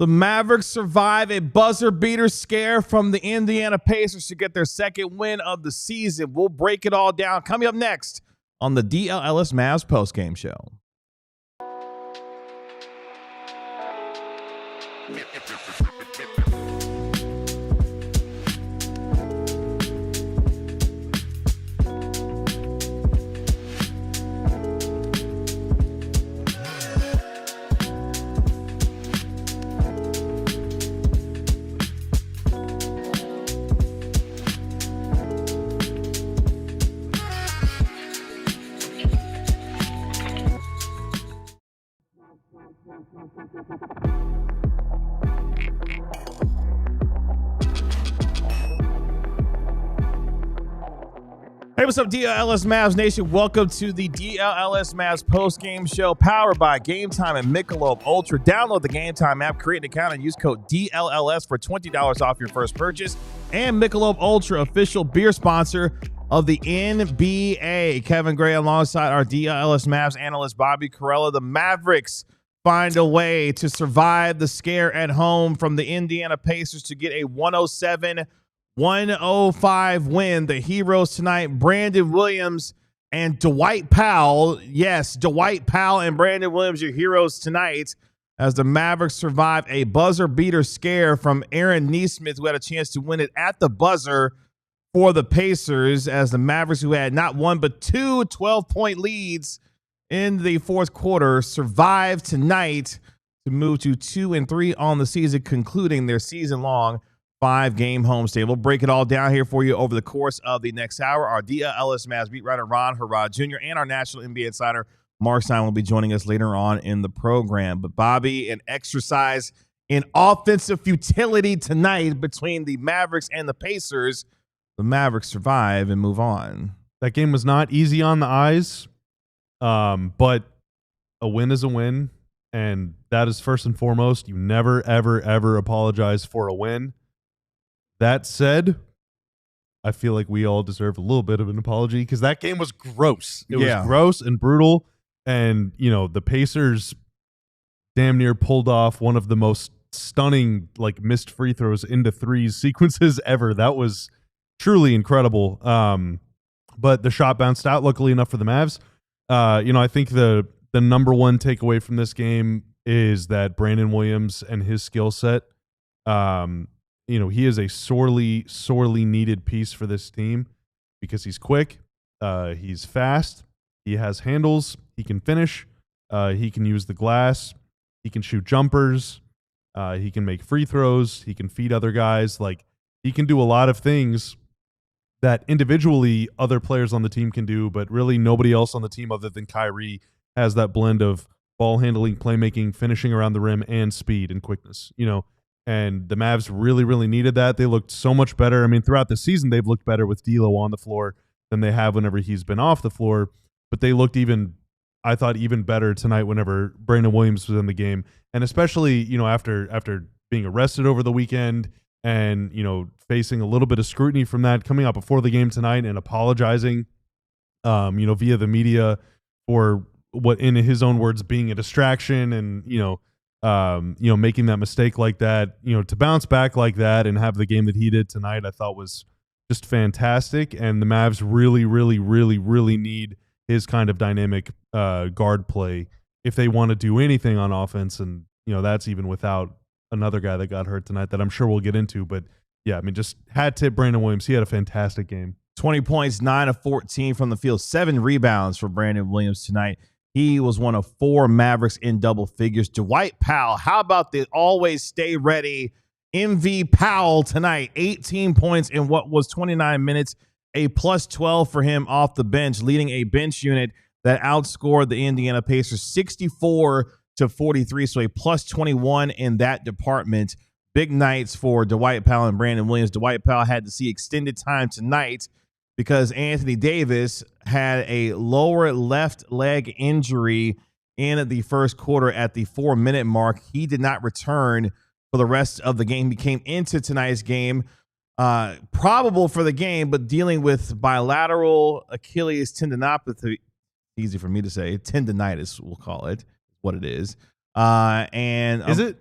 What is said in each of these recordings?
The Mavericks survive a buzzer beater scare from the Indiana Pacers to get their second win of the season. We'll break it all down coming up next on the DLLS Mavs postgame show. Hey, what's up, DLLS Mavs Nation? Welcome to the DLLS Mavs post-game show powered by Game Time and Michelob Ultra. Download the Game Time app, create an account, and use code DLLS for $20 off your first purchase. And Michelob Ultra, official beer sponsor of the NBA. Kevin Gray alongside our DLLS Mavs analyst Bobby Carella. The Mavericks find a way to survive the scare at home from the Indiana Pacers to get a 105 win. The heroes tonight, Brandon Williams and Dwight Powell. Yes, Dwight Powell and Brandon Williams, your heroes tonight, as the Mavericks survive a buzzer beater scare from Aaron Nesmith, who had a chance to win it at the buzzer for the Pacers, as the Mavericks, who had not one but two 12-point leads in the fourth quarter, survived tonight to move to 2-3 on the season, concluding their season-long 5-game homestand. We'll break it all down here for you over the course of the next hour. Our DLLS Mavs beat writer Harrod Jr. and our national NBA insider Marc Stein will be joining us later on in the program. But Bobby, an exercise in offensive futility tonight between the Mavericks and the Pacers. The Mavericks survive and move on. That game was not easy on the eyes, but a win is a win, and that is first and foremost. You never, ever, ever apologize for a win. That said, I feel like we all deserve a little bit of an apology because that game was gross. It was gross and brutal. And, you know, the Pacers damn near pulled off one of the most stunning, like, missed free throws into threes sequences ever. That was truly incredible. But the shot bounced out, luckily enough for the Mavs. I think the number one takeaway from this game is that Brandon Williams and his skill set, he is a sorely, sorely needed piece for this team because he's quick, he's fast, he has handles, he can finish, he can use the glass, he can shoot jumpers, he can make free throws, he can feed other guys. Like, he can do a lot of things that individually other players on the team can do, but really nobody else on the team other than Kyrie has that blend of ball handling, playmaking, finishing around the rim, and speed and quickness, And the Mavs really, really needed that. They looked so much better. I mean, throughout the season, they've looked better with D'Lo on the floor than they have whenever he's been off the floor. But they looked even better tonight whenever Brandon Williams was in the game. And especially, after being arrested over the weekend and, facing a little bit of scrutiny from that, coming out before the game tonight and apologizing, via the media for what, in his own words, being a distraction and, making that mistake like that, to bounce back like that and have the game that he did tonight, I thought was just fantastic. And the Mavs really, really, really, really need his kind of dynamic guard play if they want to do anything on offense. And, that's even without another guy that got hurt tonight that I'm sure we'll get into. But yeah, I mean, just hat tip Brandon Williams. He had a fantastic game. 20 points, 9 of 14 from the field, 7 rebounds for Brandon Williams tonight. He was one of 4 Mavericks in double figures. Dwight Powell, how about the always stay ready MV Powell tonight? 18 points in what was 29 minutes, a plus 12 for him off the bench, leading a bench unit that outscored the Indiana Pacers 64-43, so a plus 21 in that department. Big nights for Dwight Powell and Brandon Williams. Dwight Powell had to see extended time tonight because Anthony Davis had a lower left leg injury in the first quarter at the 4-minute mark. He did not return for the rest of the game. He came into tonight's game probable for the game, but dealing with bilateral Achilles tendinopathy. Easy for me to say. Tendinitis, we'll call it what it is. Is it?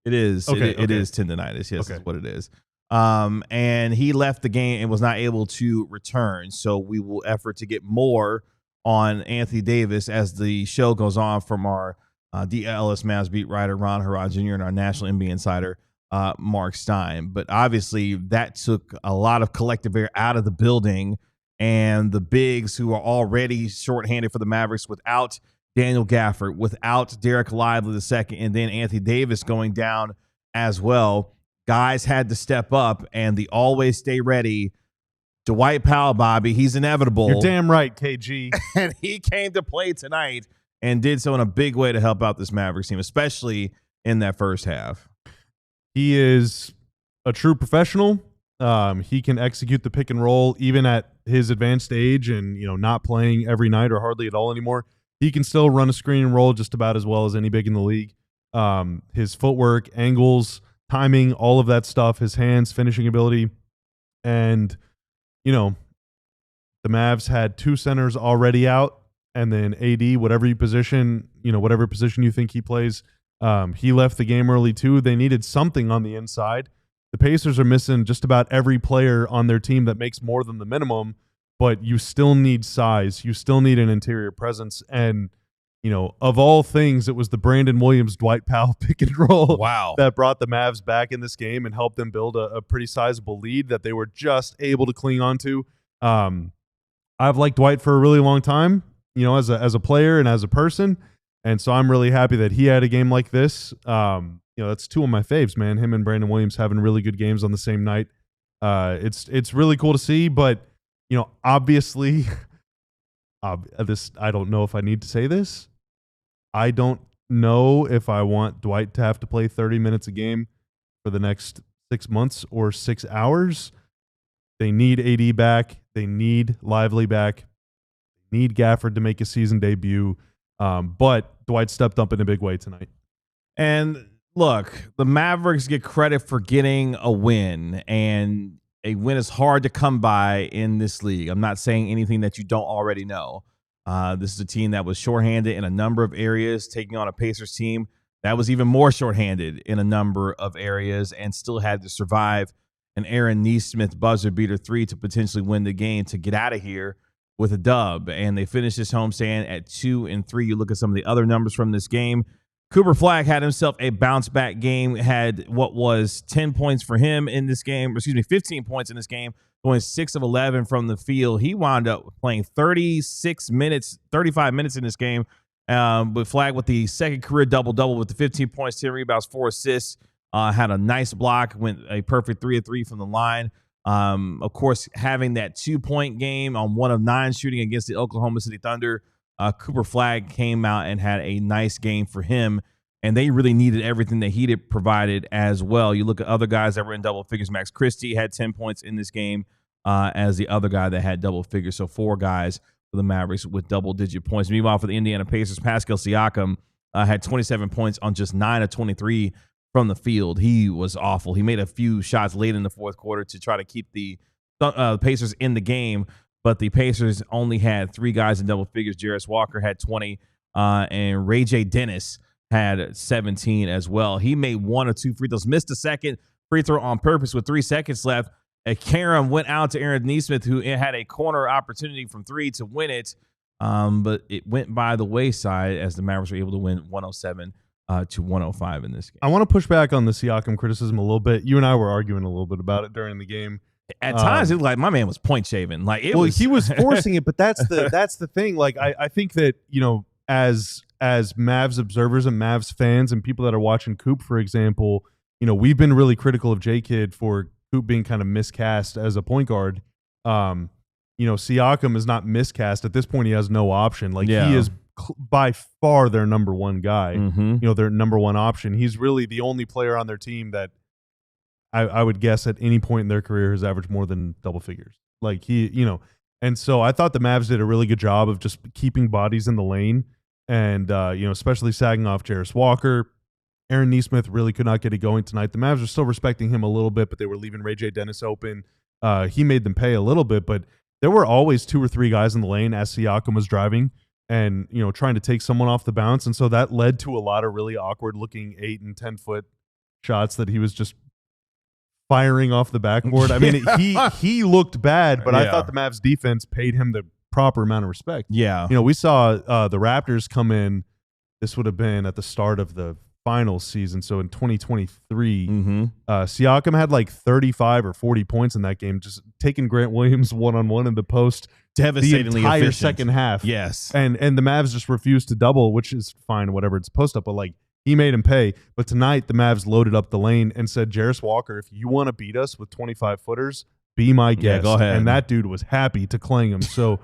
It is. Okay, It is tendonitis. Yes, Okay. is what it is. And he left the game and was not able to return. So we will effort to get more on Anthony Davis as the show goes on from our DLLS Mavs beat writer Ron Harrod Jr. and our national NBA insider Marc Stein. But obviously that took a lot of collective air out of the building, and the bigs who are already shorthanded for the Mavericks without Daniel Gafford, without Derek Lively II, and then Anthony Davis going down as well. Guys had to step up, and the always stay ready Dwight Powell, Bobby, he's inevitable. You're damn right, KG. And he came to play tonight and did so in a big way to help out this Mavericks team, especially in that first half. He is a true professional. He can execute the pick and roll even at his advanced age and, not playing every night or hardly at all anymore. He can still run a screen and roll just about as well as any big in the league. His footwork, angles, timing, all of that stuff, his hands, finishing ability. And, the Mavs had two centers already out, and then AD, whatever position you think he plays, he left the game early too. They needed something on the inside. The Pacers are missing just about every player on their team that makes more than the minimum, but you still need size. You still need an interior presence. And, of all things, it was the Brandon Williams, Dwight Powell pick and roll that brought the Mavs back in this game and helped them build a pretty sizable lead that they were just able to cling on to. I've liked Dwight for a really long time, as a player and as a person. And so I'm really happy that he had a game like this. That's two of my faves, man. Him and Brandon Williams having really good games on the same night. It's really cool to see, but obviously, I don't know if I need to say this. I don't know if I want Dwight to have to play 30 minutes a game for the next 6 months or 6 hours. They need AD back. They need Lively back. They need Gafford to make a season debut. But Dwight stepped up in a big way tonight. And look, the Mavericks get credit for getting a win, and a win is hard to come by in this league. I'm not saying anything that you don't already know. This is a team that was shorthanded in a number of areas, taking on a Pacers team that was even more shorthanded in a number of areas and still had to survive an Aaron Nesmith buzzer beater 3 to potentially win the game to get out of here with a dub. And they finished this homestand at 2-3. You look at some of the other numbers from this game. Cooper Flagg had himself a bounce back game, had what was 10 points for him in this game, 15 points in this game, going 6 of 11 from the field. He wound up playing 35 minutes in this game, with Flagg with the second career double-double with the 15 points, 10 rebounds, 4 assists, had a nice block, went a perfect 3 of 3 from the line. Of course, having that 2-point game on 1 of 9 shooting against the Oklahoma City Thunder, Cooper Flagg came out and had a nice game for him, and they really needed everything that he did provided as well. You look at other guys that were in double figures. Max Christie had 10 points in this game as the other guy that had double figures. So 4 guys for the Mavericks with double-digit points. Meanwhile, for the Indiana Pacers, Pascal Siakam had 27 points on just 9 of 23 from the field. He was awful. He made a few shots late in the fourth quarter to try to keep the Pacers in the game, but the Pacers only had 3 guys in double figures. Jarris Walker had 20, and Ray J. Dennis had 17 as well. He made 1 or 2 free throws, missed a second free throw on purpose with 3 seconds left. A Karam went out to Aaron Nesmith, who had a corner opportunity from 3 to win it, but it went by the wayside as the Mavericks were able to win 107 to 105 in this game. I want to push back on the Siakam criticism a little bit. You and I were arguing a little bit about it during the game. At times, it was like my man was point shaving. He was forcing it, but that's the thing. Like I think that as Mavs observers and Mavs fans and people that are watching Coop, for example, we've been really critical of J-Kid for Coop being kind of miscast as a point guard. Siakam is not miscast at this point. He has no option. He is by far their number one guy. Mm-hmm. Their number one option. He's really the only player on their team that I would guess at any point in their career has averaged more than double figures. And so I thought the Mavs did a really good job of just keeping bodies in the lane and, especially sagging off Jarris Walker. Aaron Nesmith really could not get it going tonight. The Mavs are still respecting him a little bit, but they were leaving Ray J. Dennis open. He made them pay a little bit, but there were always 2 or 3 guys in the lane as Siakam was driving and, trying to take someone off the bounce. And so that led to a lot of really awkward looking 8 and 10 foot shots that he was just firing off the backboard. I mean, he looked bad, but I thought the Mavs defense paid him the proper amount of respect. Yeah. You know, we saw the Raptors come in. This would have been at the start of the finals season. So in 2023, Siakam had like 35 or 40 points in that game, just taking Grant Williams one-on-one in the post devastatingly the entire efficient. second half. Yes. And the Mavs just refused to double, which is fine, whatever, it's post up, but like he made him pay. But tonight the Mavs loaded up the lane and said, Jarris Walker, if you want to beat us with 25 footers, be my guest. Yeah, go ahead. And that dude was happy to clang him. So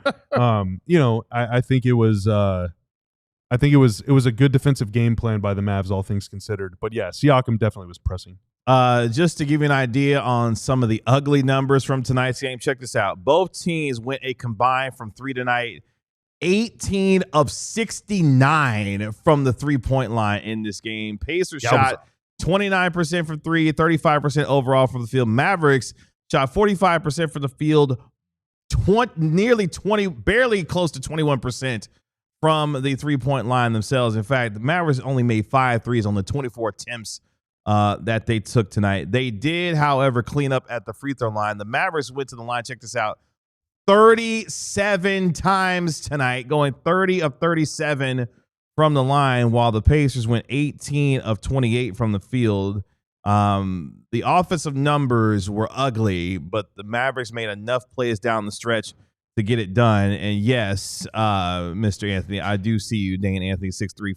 you know, I think it was it was a good defensive game plan by the Mavs, all things considered. But yeah, Siakam definitely was pressing. Just to give you an idea on some of the ugly numbers from tonight's game, check this out. Both teams went a combined from three tonight, 18 of 69 from the three-point line in this game. Pacers shot 29% from three, 35% overall from the field. Mavericks shot 45% from the field, nearly 20, barely close to 21% from the three-point line themselves. In fact, the Mavericks only made 5 threes on the 24 attempts that they took tonight. They did, however, clean up at the free throw line. The Mavericks went to the line, check this out, 37 times tonight, going 30 of 37 from the line, while the Pacers went 18 of 28 from the field. The offensive numbers were ugly, but the Mavericks made enough plays down the stretch to get it done. And yes, Mr. Anthony, I do see you, Dane Anthony, 6'3",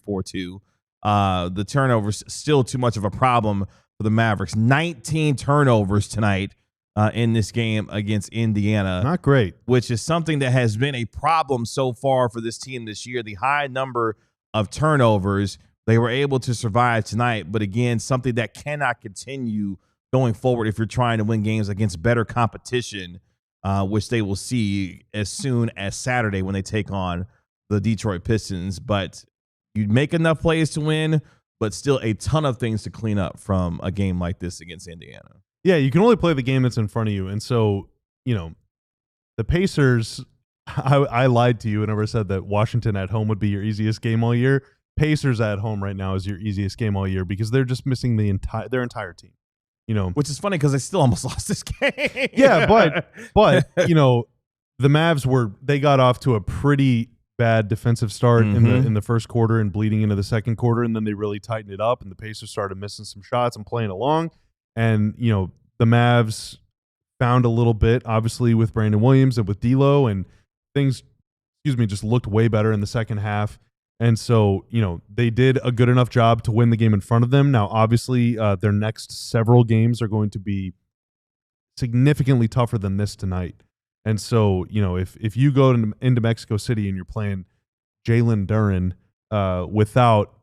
4'2". The turnovers still too much of a problem for the Mavericks. 19 turnovers tonight in this game against Indiana. Not great. Which is something that has been a problem so far for this team this year. The high number of turnovers. They were able to survive tonight, but again, something that cannot continue going forward if you're trying to win games against better competition, which they will see as soon as Saturday when they take on the Detroit Pistons. But you make enough plays to win, but still a ton of things to clean up from a game like this against Indiana. Yeah, you can only play the game that's in front of you. And so, you know, the Pacers, I lied to you whenever I said that Washington at home would be your easiest game all year. Pacers at home right now is your easiest game all year because they're just missing their entire team. You know, which is funny because they still almost lost this game. Yeah, but you know, the Mavs they got off to a pretty bad defensive start in the first quarter and bleeding into the second quarter, and then they really tightened it up, and the Pacers started missing some shots and playing along. And you know, the Mavs found a little bit, obviously, with Brandon Williams and with D'Lo, and things, just looked way better in the second half. And so, you know, they did a good enough job to win the game in front of them. Now, obviously, their next several games are going to be significantly tougher than this tonight. And so, you know, if you go into Mexico City and you're playing Jalen Duren without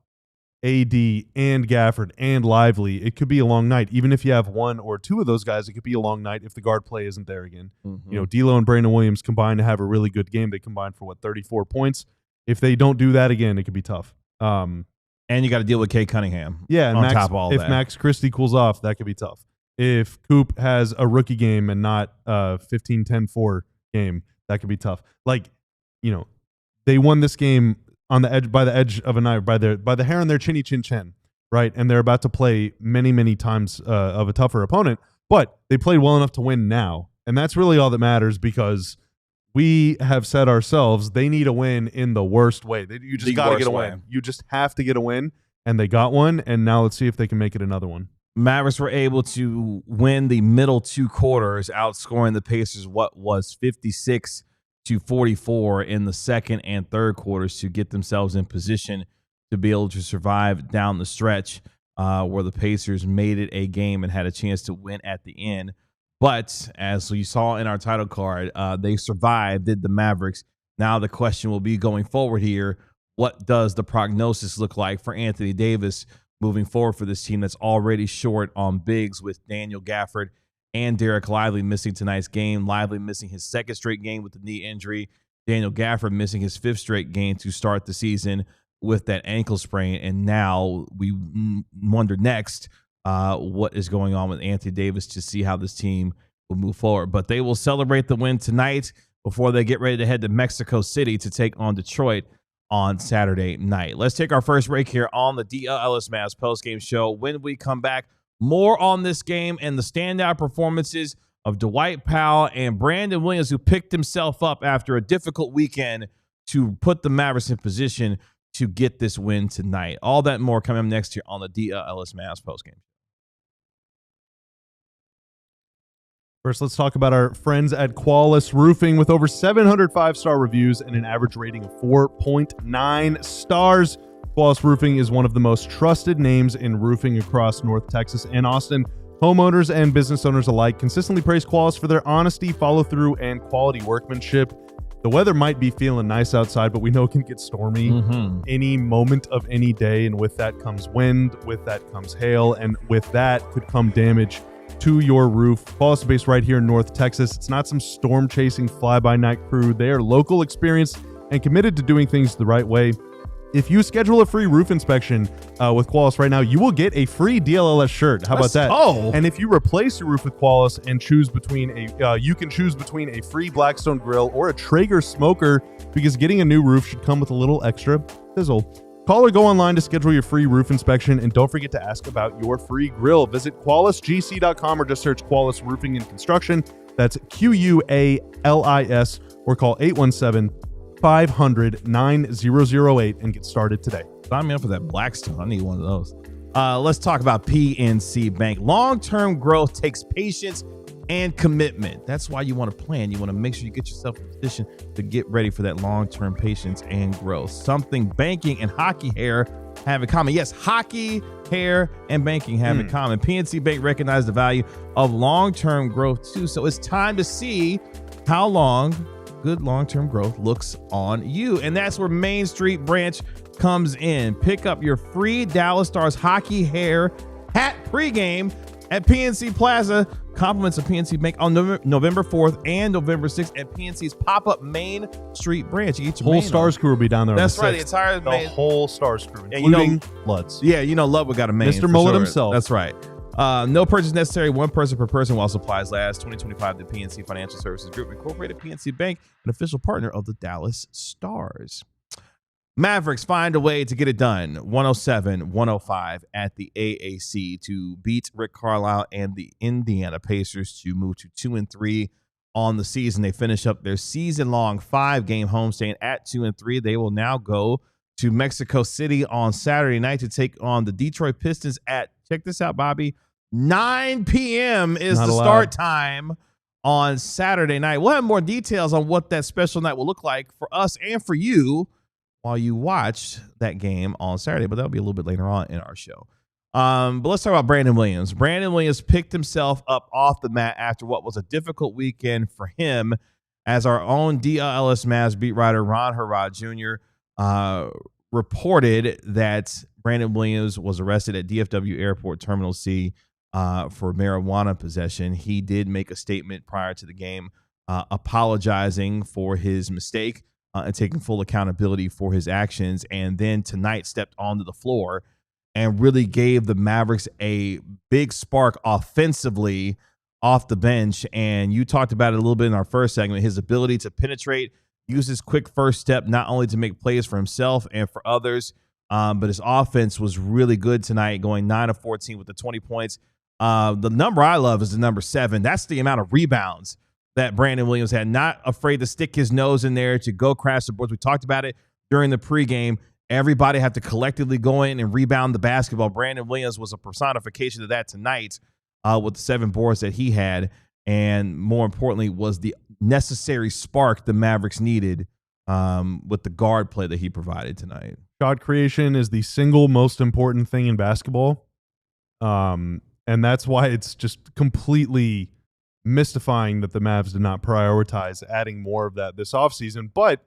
AD and Gafford and Lively, it could be a long night. Even if you have one or two of those guys, it could be a long night if the guard play isn't there again. You know, D'Lo and Brandon Williams combined to have a really good game. They combined for, 34 points. If they don't do that again, it could be tough. And you got to deal with Kay Cunningham. Yeah, and on top of all if that. Max Christie cools off, that could be tough. If Coop has a rookie game and not a 15-10-4 game, that could be tough. Like, you know, they won this game on the edge, by the edge of a knife, by the hair on their chinny chin chin, right? And they're about to play many, many times of a tougher opponent, but they played well enough to win now, and that's really all that matters because we have said ourselves they need a win in the worst way. You just got to get a win. You just have to get a win, and they got one, and now let's see if they can make it another one. Mavericks were able to win the middle two quarters, outscoring the Pacers what was 56-44 in the second and third quarters to get themselves in position to be able to survive down the stretch where the Pacers made it a game and had a chance to win at the end. But as you saw in our title card, they survived, did the Mavericks. Now the question will be going forward here, what does the prognosis look like for Anthony Davis moving forward for this team that's already short on bigs with Daniel Gafford and Derek Lively missing tonight's game. Lively missing his second straight game with the knee injury. Daniel Gafford missing his fifth straight game to start the season with that ankle sprain. And now we wonder next, what is going on with Anthony Davis to see how this team will move forward. But they will celebrate the win tonight before they get ready to head to Mexico City to take on Detroit on Saturday night. Let's take our first break here on the DLLS Mavs postgame show. When we come back, More on this game and the standout performances of Dwight Powell and Brandon Williams, who picked himself up after a difficult weekend to put the Mavericks in position to get this win tonight. All that and more coming up next here on the DLLS Mavs postgame. First, let's talk about our friends at Qualys Roofing. With over 700 5-star reviews and an average rating of 4.9 stars, Qualys Roofing is one of the most trusted names in roofing across North Texas and Austin. Homeowners and business owners alike consistently praise Qualys for their honesty, follow-through, and quality workmanship. The weather might be feeling nice outside, but we know it can get stormy any moment of any day, and with that comes wind, with that comes hail, and with that could come damage to your roof. Qualys is based right here in North Texas. It's not some storm-chasing fly-by-night crew. They are local, experienced, and committed to doing things the right way. If you schedule a free roof inspection with Qualys right now, you will get a free DLLS shirt. How about that? Oh. And if you replace your roof with Qualys and choose between you can choose between a free Blackstone grill or a Traeger smoker, because getting a new roof should come with a little extra sizzle. Call or go online to schedule your free roof inspection, and don't forget to ask about your free grill. Visit QualisGC.com or just search Qualys Roofing and Construction. That's QUALIS, or call 817-500-9008 and get started today. Sign me up for that Blackstone. I need one of those. Let's talk about PNC Bank. Long-term growth takes patience and commitment. That's why you want to plan. You want to make sure you get yourself in a position to get ready for that long-term patience and growth. Something banking and hockey hair have in common. Yes, hockey, hair, and banking have in common. PNC Bank recognizes the value of long-term growth too. So it's time to see how long good long-term growth looks on you. And that's where Main Street Branch comes in. Pick up your free Dallas Stars hockey hair hat pregame at PNC Plaza. Compliments of PNC Bank on November 4th and November 6th at PNC's pop-up Main Street Branch. You get your whole Stars crew will be down there. That's on the right. 6th. The entire whole Stars crew, including Lutz. Yeah, you know Ludwig got a main. Mr. Mullet himself. That's right. No purchase necessary. One person per person while supplies last. 2025, the PNC Financial Services Group Incorporated. PNC Bank, an official partner of the Dallas Stars. Mavericks find a way to get it done. 107-105 at the AAC to beat Rick Carlisle and the Indiana Pacers to move to 2-3 on the season. They finish up their season-long 5-game homestand at 2-3. They will now go to Mexico City on Saturday night to take on the Detroit Pistons at, check this out, Bobby, 9 p.m. is the start time on Saturday night. We'll have more details on what that special night will look like for us and for you while you watch that game on Saturday, but that'll be a little bit later on in our show. But let's talk about Brandon Williams. Brandon Williams picked himself up off the mat after what was a difficult weekend for him, as our own DLLS Mavs beat writer Ron Harrod Jr. Reported that Brandon Williams was arrested at DFW Airport Terminal C for marijuana possession. He did make a statement prior to the game apologizing for his mistake and taking full accountability for his actions, and then tonight stepped onto the floor and really gave the Mavericks a big spark offensively off the bench. And you talked about it a little bit in our first segment, his ability to penetrate, use his quick first step, not only to make plays for himself and for others, but his offense was really good tonight, going 9 of 14 with the 20 points. The number I love is the number 7. That's the amount of rebounds that Brandon Williams had. Not afraid to stick his nose in there to go crash the boards. We talked about it during the pregame. Everybody had to collectively go in and rebound the basketball. Brandon Williams was a personification of that tonight with the 7 boards that he had, and more importantly was the necessary spark the Mavericks needed with the guard play that he provided tonight. Shot creation is the single most important thing in basketball, and that's why it's just completely mystifying that the Mavs did not prioritize adding more of that this offseason. But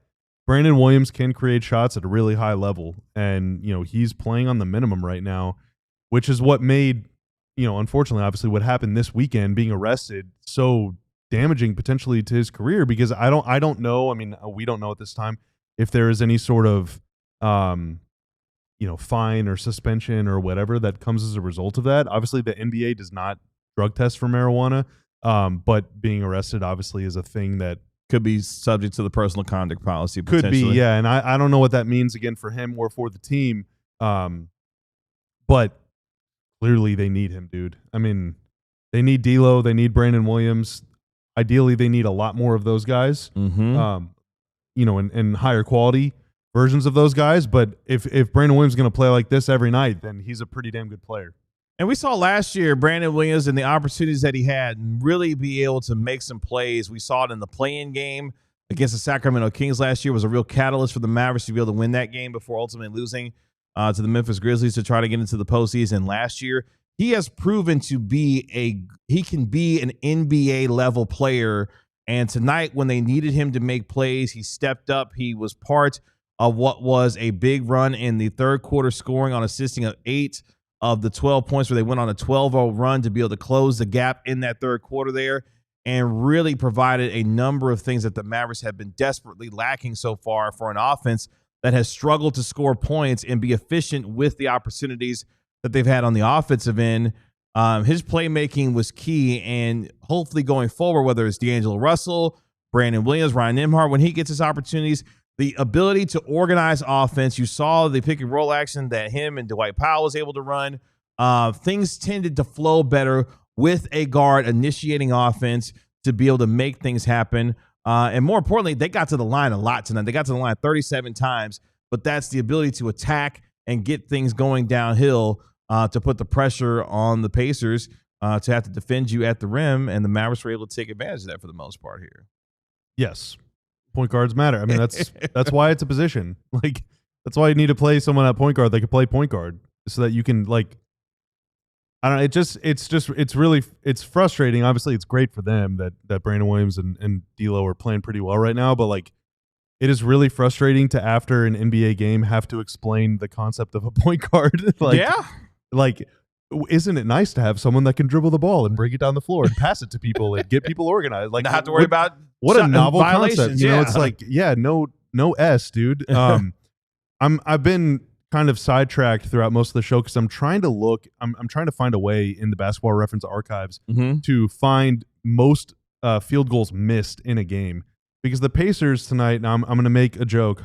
Brandon Williams can create shots at a really high level, and he's playing on the minimum right now, which is what made, unfortunately, obviously what happened this weekend, being arrested, so damaging potentially to his career, because I don't know. I mean, we don't know at this time if there is any sort of fine or suspension or whatever that comes as a result of that. Obviously, the NBA does not drug test for marijuana, but being arrested obviously is a thing that could be subject to the personal conduct policy. Could be, yeah. And I don't know what that means again for him or for the team. But clearly they need him, dude. I mean, they need D'Lo, they need Brandon Williams. Ideally, they need a lot more of those guys. And higher quality versions of those guys. But if Brandon Williams is going to play like this every night, then he's a pretty damn good player. And we saw last year Brandon Williams and the opportunities that he had really be able to make some plays. We saw it in the play-in game against the Sacramento Kings last year. It was a real catalyst for the Mavericks to be able to win that game before ultimately losing to the Memphis Grizzlies to try to get into the postseason last year. He has proven to be he can be an NBA level player. And tonight, when they needed him to make plays, he stepped up. He was part of what was a big run in the third quarter, scoring on assisting of 8 of the 12 points, where they went on a 12-0 run to be able to close the gap in that third quarter there, and really provided a number of things that the Mavericks have been desperately lacking so far for an offense that has struggled to score points and be efficient with the opportunities that they've had on the offensive end. His playmaking was key, and hopefully going forward, whether it's D'Angelo Russell, Brandon Williams, Ryan Nembhard, when he gets his opportunities, the ability to organize offense. You saw the pick and roll action that him and Dwight Powell was able to run. Things tended to flow better with a guard initiating offense to be able to make things happen. And more importantly, they got to the line a lot tonight. They got to the line 37 times, but that's the ability to attack and get things going downhill to put the pressure on the Pacers to have to defend you at the rim. And the Mavericks were able to take advantage of that for the most part here. Yes. Point guards matter. I mean, that's why it's a position. Like, that's why you need to play someone at point guard that can play point guard, so that you can, like, I don't know. It's frustrating. Obviously, it's great for them that Brandon Williams and D'Lo are playing pretty well right now. But, like, it is really frustrating to, after an NBA game, have to explain the concept of a point guard. Like, isn't it nice to have someone that can dribble the ball and bring it down the floor and pass it to people and get people organized? Like, not have to worry about what a novel violations. Concept. You know, it's like, no S, dude. I've been kind of sidetracked throughout most of the show because I'm trying to find a way in the Basketball Reference archives to find most field goals missed in a game, because the Pacers tonight. Now I'm going to make a joke.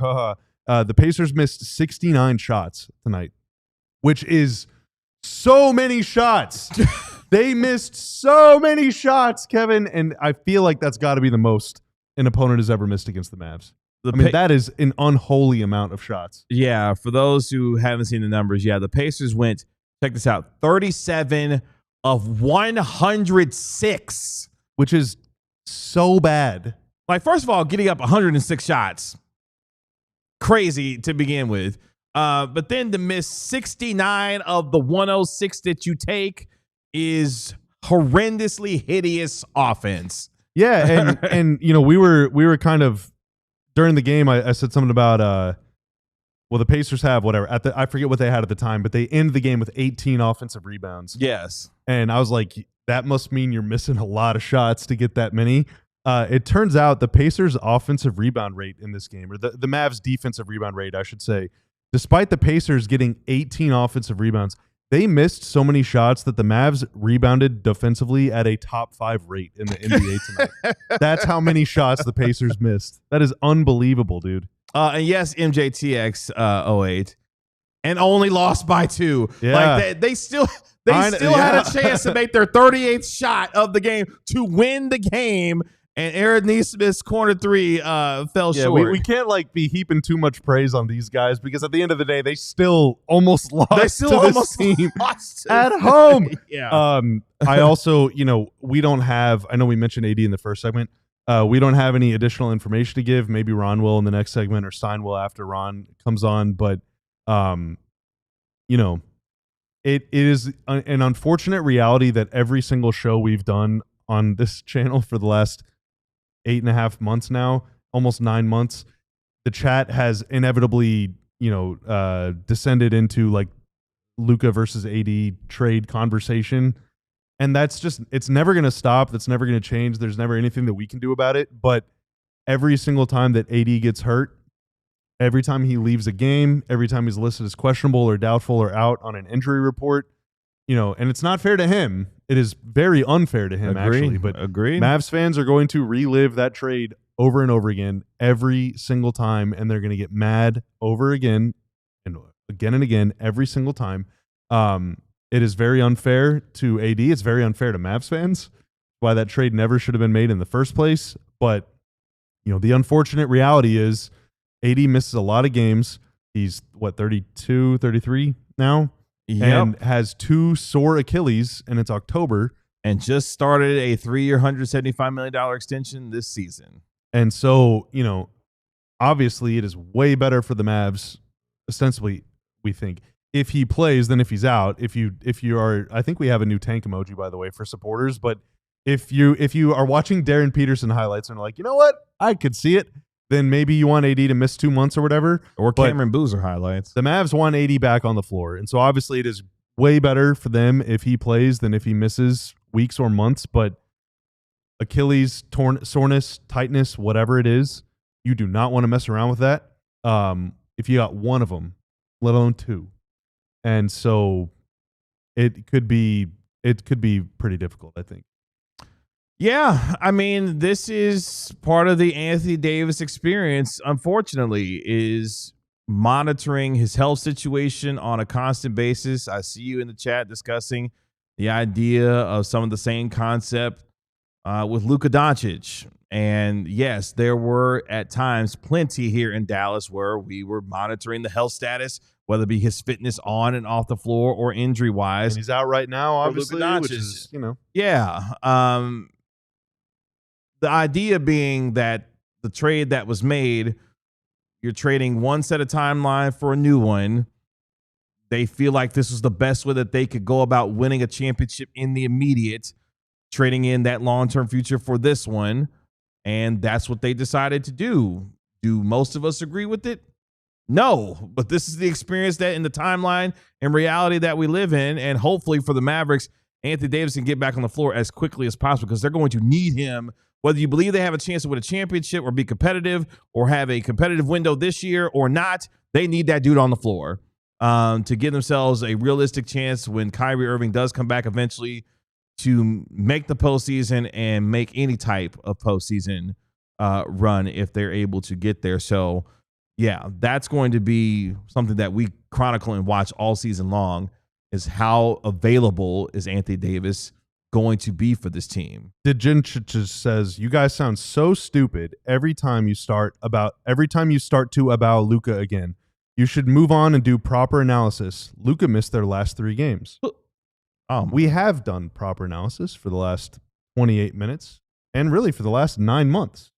The Pacers missed 69 shots tonight, which is so many shots. They missed so many shots, Kevin, and I feel like that's got to be the most an opponent has ever missed against the Mavs. That is an unholy amount of shots. Yeah, for those who haven't seen the numbers, the Pacers went, check this out, 37 of 106. Which is so bad. Like, first of all, getting up 106 shots, crazy to begin with. But then to miss 69 of the 106 that you take is horrendously hideous offense. Yeah, and you know, we were kind of, during the game, I said something about the Pacers have whatever I forget what they had at the time, but they end the game with 18 offensive rebounds. Yes. And I was like, that must mean you're missing a lot of shots to get that many. It turns out the Pacers' offensive rebound rate in this game, or the Mavs' defensive rebound rate, I should say, despite the Pacers getting 18 offensive rebounds, they missed so many shots that the Mavs rebounded defensively at a top 5 rate in the NBA tonight. That's how many shots the Pacers missed. That is unbelievable, dude. And yes, MJTX 08, and only lost by 2. Yeah. Like they still had a chance to make their 38th shot of the game to win the game. And Aaron Nesmith's corner 3 fell short. We can't be heaping too much praise on these guys, because at the end of the day, they still almost lost team at home. Yeah. I also, we don't have, I know we mentioned AD in the first segment. We don't have any additional information to give. Maybe Ron will in the next segment, or Stein will after Ron comes on. But, it is an unfortunate reality that every single show we've done on this channel for the last 8.5 months now, almost 9 months, the chat has inevitably, descended into Luka versus AD trade conversation. And that's just, it's never going to stop. That's never going to change. There's never anything that we can do about it. But every single time that AD gets hurt, every time he leaves a game, every time he's listed as questionable or doubtful or out on an injury report, and it's not fair to him. It is very unfair to him, actually. But Mavs fans are going to relive that trade over and over again every single time, and they're going to get mad over again and again every single time. It is very unfair to AD. It's very unfair to Mavs fans. Why that trade never should have been made in the first place. But, the unfortunate reality is AD misses a lot of games. He's, 32, 33 now? Yep. And has 2 sore Achilles, and it's October. And just started a 3-year, $175 million extension this season. And so, obviously it is way better for the Mavs, ostensibly, we think, if he plays than if he's out. If you are, I think we have a new tank emoji, by the way, for supporters. But if you are watching Darren Peterson highlights and are like, you know what, I could see it, then maybe you want AD to miss 2 months or whatever. Or Cameron Boozer highlights. The Mavs want AD back on the floor. And so obviously it is way better for them if he plays than if he misses weeks or months. But Achilles, soreness, tightness, whatever it is, you do not want to mess around with that. If you got one of them, let alone 2. And so it could be pretty difficult, I think. Yeah, I mean, this is part of the Anthony Davis experience, unfortunately, is monitoring his health situation on a constant basis. I see you in the chat discussing the idea of some of the same concept with Luka Doncic. And yes, there were at times plenty here in Dallas where we were monitoring the health status, whether it be his fitness on and off the floor or injury-wise. And he's out right now, obviously, which is, Yeah. The idea being that the trade that was made, you're trading one set of timeline for a new one. They feel like this was the best way that they could go about winning a championship in the immediate, trading in that long-term future for this one. And that's what they decided to do. Do most of us agree with it? No, but this is the experience that in the timeline and reality that we live in. And hopefully for the Mavericks, Anthony Davis can get back on the floor as quickly as possible because they're going to need him. Whether you believe they have a chance to win a championship or be competitive or have a competitive window this year or not, they need that dude on the floor to give themselves a realistic chance when Kyrie Irving does come back eventually to make the postseason and make any type of postseason run if they're able to get there. So, yeah, that's going to be something that we chronicle and watch all season long is how available is Anthony Davis going to be for this team. Dejinchich says, you guys sound so stupid every time you start to about Luka again. You should move on and do proper analysis. Luka missed their last 3 games. We have done proper analysis for the last 28 minutes and really for the last 9 months.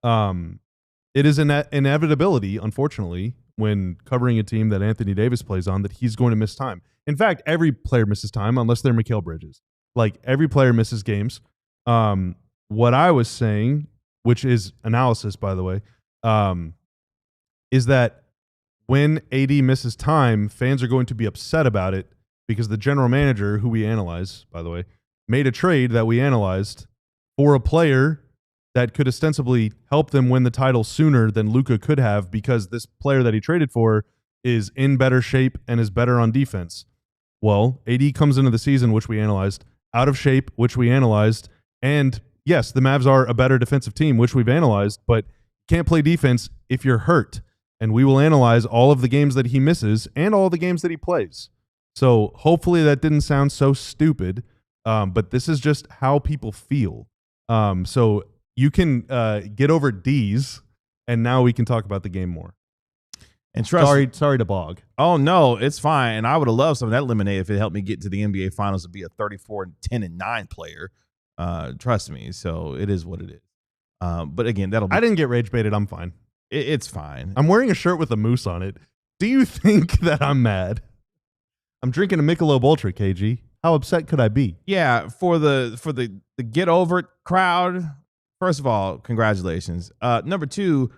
It is an inevitability, unfortunately, when covering a team that Anthony Davis plays on, that he's going to miss time. In fact, every player misses time unless they're Mikal Bridges. Like, every player misses games. What I was saying, which is analysis, by the way, is that when AD misses time, fans are going to be upset about it because the general manager, who we analyze, by the way, made a trade that we analyzed for a player that could ostensibly help them win the title sooner than Luka could have because this player that he traded for is in better shape and is better on defense. Well, AD comes into the season, which we analyzed, out of shape, which we analyzed, and yes, the Mavs are a better defensive team, which we've analyzed, but can't play defense if you're hurt. And we will analyze all of the games that he misses and all the games that he plays. So hopefully that didn't sound so stupid, but this is just how people feel. So you can get over D's, and now we can talk about the game more. And trust sorry to bog. Oh, no, it's fine. And I would have loved some of that lemonade if it helped me get to the NBA Finals to be a 34-10-9 player. Trust me. So it is what it is. But again, that'll be. I didn't get rage baited. I'm fine. It's fine. I'm wearing a shirt with a moose on it. Do you think that I'm mad? I'm drinking a Michelob Ultra, KG. How upset could I be? Yeah, for the get over it crowd. First of all, congratulations. Number 2,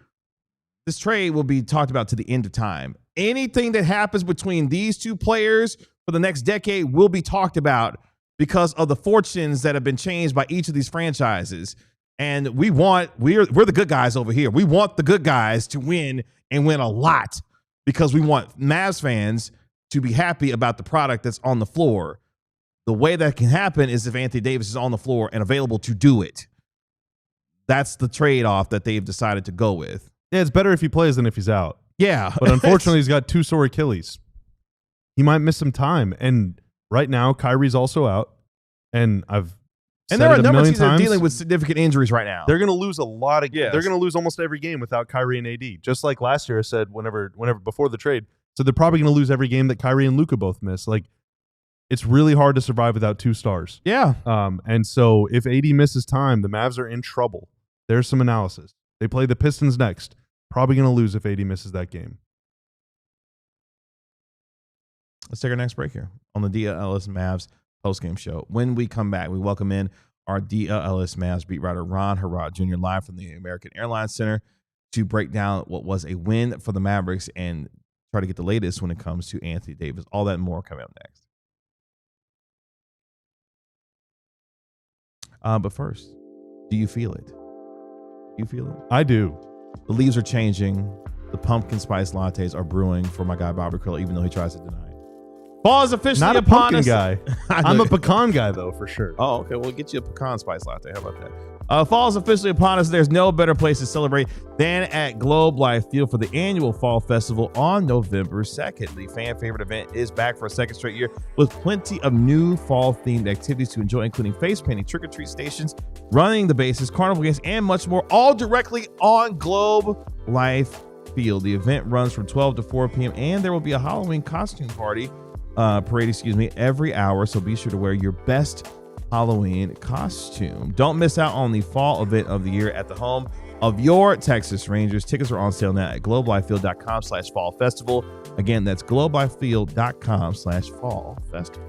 this trade will be talked about to the end of time. Anything that happens between these two players for the next decade will be talked about because of the fortunes that have been changed by each of these franchises. And we're the good guys over here. We want the good guys to win and win a lot because we want Mavs fans to be happy about the product that's on the floor. The way that can happen is if Anthony Davis is on the floor and available to do it. That's the trade-off that they've decided to go with. Yeah, it's better if he plays than if he's out. Yeah. But unfortunately, he's got 2 sore Achilles. He might miss some time. And right now, Kyrie's also out, and I've And said there are it a number of million teams that are times, dealing with significant injuries right now. they're going to lose a lot of. Yes. They're going to lose almost every game without Kyrie and AD. Just like last year, I said whenever before the trade. So they're probably going to lose every game that Kyrie and Luka both miss. Like, it's really hard to survive without 2 stars. Yeah. And so if AD misses time, the Mavs are in trouble. There's some analysis. They play the Pistons next. Probably going to lose if AD misses that game. Let's take our next break here on the DLLS Mavs postgame show. When we come back, we welcome in our DLLS Mavs beat writer Harrod Jr. live from the American Airlines Center to break down what was a win for the Mavericks and try to get the latest when it comes to Anthony Davis. All that and more coming up next. But first, do you feel it? Do you feel it? I do. The leaves are changing. The pumpkin spice lattes are brewing for my guy Bobby Krill, even though he tries to deny it. Fall is officially Not a upon pumpkin us. guy. I'm a pecan guy, though, for sure. Oh, okay. We'll get you a pecan spice latte. How about that? Fall is officially upon us. There's no better place to celebrate than at Globe Life Field for the annual Fall Festival on November 2nd. The fan favorite event is back for a second straight year with plenty of new fall-themed activities to enjoy, including face painting, trick-or-treat stations, running the bases, carnival games, and much more, all directly on Globe Life Field. The event runs from 12 to 4 p.m., and there will be a Halloween costume parade every hour, so be sure to wear your best Halloween costume. Don't miss out on the fall event of the year at the home of your Texas Rangers. Tickets are on sale now at globelifefield.com/fall festival. Again, that's globelifefield.com/fall festival.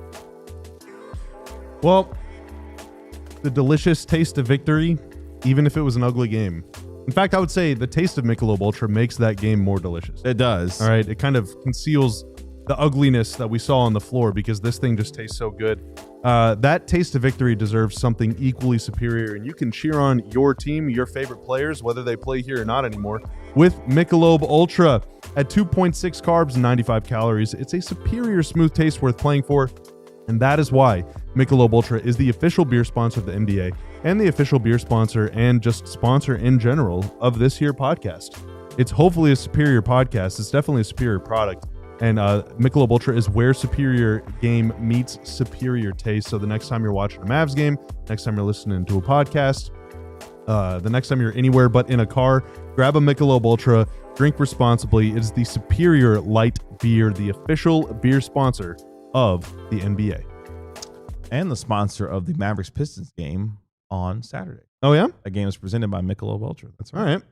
Well, the delicious taste of victory, even if it was an ugly game. In fact, I would say the taste of Michelob Ultra makes that game more delicious. It does. All right. It kind of conceals the ugliness that we saw on the floor because this thing just tastes so good. That taste of victory deserves something equally superior, and you can cheer on your team, your favorite players, whether they play here or not anymore, with Michelob Ultra. At 2.6 carbs and 95 calories, it's a superior smooth taste worth playing for, and that is why Michelob Ultra is the official beer sponsor of the NBA and the official beer sponsor and just sponsor in general of this here podcast. It's hopefully a superior podcast. It's definitely a superior product. And Michelob Ultra is where superior game meets superior taste. So the next time you're watching a Mavs game, next time you're listening to a podcast, the next time you're anywhere but in a car, grab a Michelob Ultra, drink responsibly. It is the superior light beer, the official beer sponsor of the NBA. And the sponsor of the Mavericks Pistons game on Saturday. Oh, yeah? That game is presented by Michelob Ultra. That's right. All right.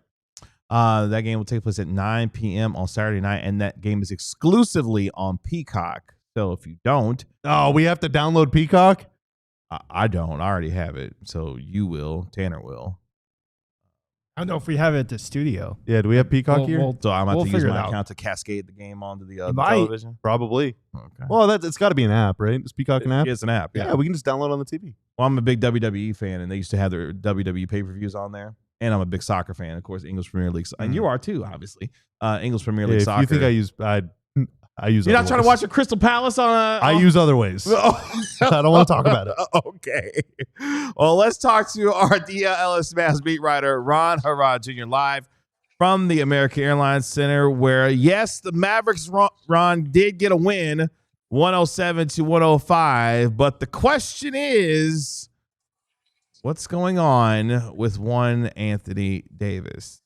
That game will take place at 9 p.m. on Saturday night, and that game is exclusively on Peacock. So if you don't... Oh, we have to download Peacock? I don't. I already have it. So you will. Tanner will. I don't know if we have it at the studio. Yeah, do we have Peacock here? So I'm going to use figure it my out. account to cascade the game onto the might. television? Probably. Okay. Well, it's got to be an app, right? Is Peacock an app? It's an app, Yeah, we can just download on the TV. Well, I'm a big WWE fan, and they used to have their WWE pay-per-views on there. And I'm a big soccer fan, of course, English Premier League. And you are too, obviously. English Premier League If soccer. you think I use You're not trying to watch a Crystal Palace on a... I use other ways. I don't want to talk about it. Okay. Well, let's talk to our DLLS Mavs beat writer, Harrod Jr., live from the American Airlines Center, where, yes, the Mavericks, Ron, did get a win, 107-105. But the question is, what's going on with one Anthony Davis?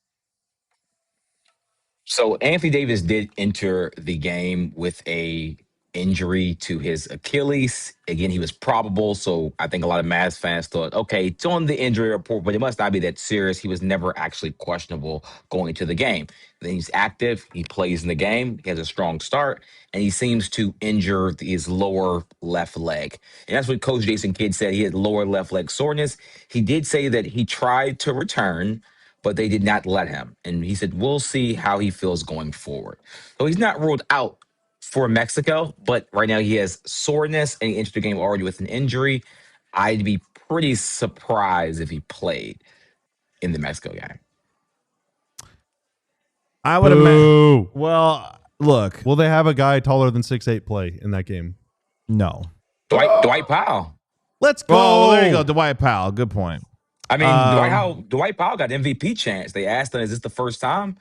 So Anthony Davis did enter the game with a injury to his Achilles. Again, he was probable, so I think a lot of Mavs fans thought, okay, it's on the injury report, but it must not be that serious. He was never actually questionable going into the game. Then he's active. He plays in the game. He has a strong start, and he seems to injure his lower left leg. And that's what Coach Jason Kidd said. He had lower left leg soreness. He did say that he tried to return, but they did not let him. And he said, we'll see how he feels going forward. So he's not ruled out for Mexico, but right now he has soreness and he entered the game already with an injury. I'd be pretty surprised if he played in the Mexico game. I would imagine. Well, look. Will they have a guy taller than 6'8" play in that game? No. Dwight Powell. Let's go. Oh, there you go. Dwight Powell. Good point. I mean, Dwight Powell got MVP chance. They asked him, is this the first time?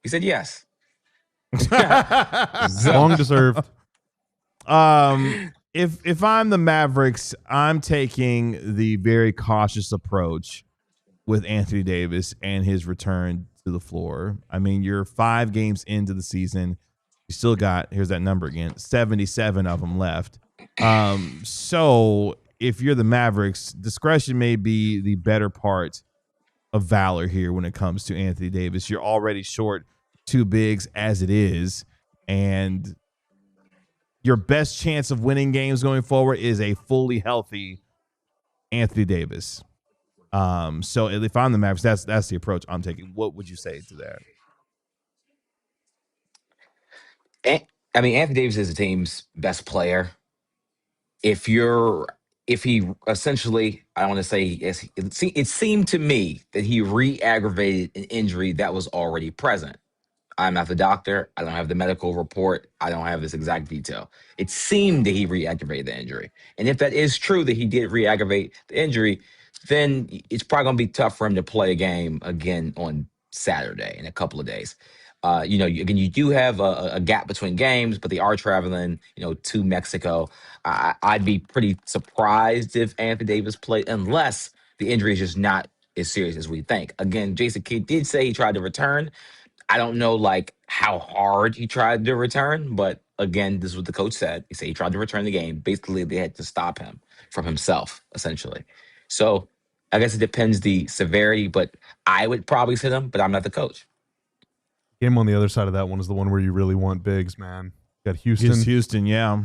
He said yes. Long deserved. I if I'm the Mavericks, I'm taking the very cautious approach with Anthony Davis and his return to the floor. I mean, you're 5 games into the season. You still got, here's that number again, 77 of them left. So if you're the Mavericks, discretion may be the better part of valor here when it comes to Anthony Davis. You're already short 2 bigs as it is, and your best chance of winning games going forward is a fully healthy Anthony Davis. So if I'm the Mavericks, that's the approach I'm taking. What would you say to that? I mean, Anthony Davis is the team's best player. If he essentially, I want to say, it seemed to me that he re-aggravated an injury that was already present. I'm not the doctor. I don't have the medical report. I don't have this exact detail. It seemed that he re-aggravated the injury. And if that is true that he did re-aggravate the injury, then it's probably going to be tough for him to play a game again on Saturday in a couple of days. You do have a gap between games, but they are traveling, to Mexico. I'd be pretty surprised if Anthony Davis played, unless the injury is just not as serious as we think. Again, Jason Kidd did say he tried to return. I don't know how hard he tried to return, but again, this is what the coach said. He said he tried to return the game. Basically, they had to stop him from himself, essentially. So I guess it depends the severity, but I would probably sit him, but I'm not the coach. Game on the other side of that one is the one where you really want bigs, man. Got Houston. Yeah.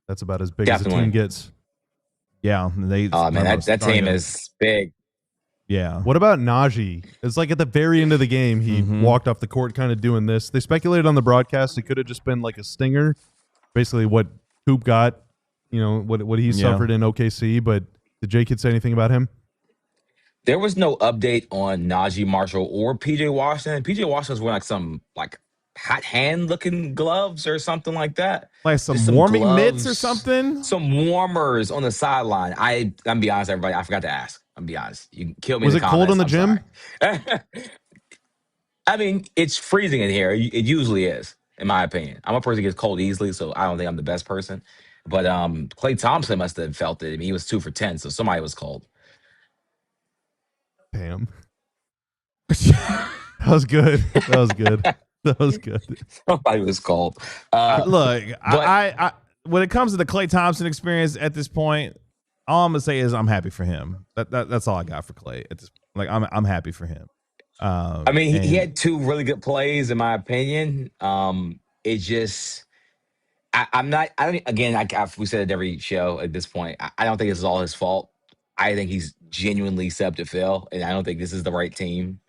That's about as big Definitely. as the team gets. Yeah. That team is big. Yeah. What about Najee? It's like at the very end of the game, he walked off the court kind of doing this. They speculated on the broadcast it could have just been like a stinger, basically what Coop got, what he suffered in OKC. But did J-Kid say anything about him? There was no update on Najee Marshall or PJ Washington. PJ Washington's wearing some hot hand looking gloves or something like that. Like some warming mitts or something? Some warmers on the sideline. I'm be honest, everybody, I forgot to ask. I'm be honest. You can kill me. Was in the it cold in the gym? I mean, it's freezing in here. It usually is, in my opinion. I'm a person who gets cold easily, so I don't think I'm the best person. But Klay Thompson must have felt it. I mean, he was 2 for 10, so somebody was cold. Damn. That was good. That was good. Somebody was cold. Look, I when it comes to the Klay Thompson experience at this point, all I'm gonna say is I'm happy for him. That's all I got for Klay at this. I'm happy for him. I mean, he had 2 really good plays, in my opinion. It just, we said it every show at this point. I don't think this is all his fault. I think he's genuinely set up to fail, and I don't think this is the right team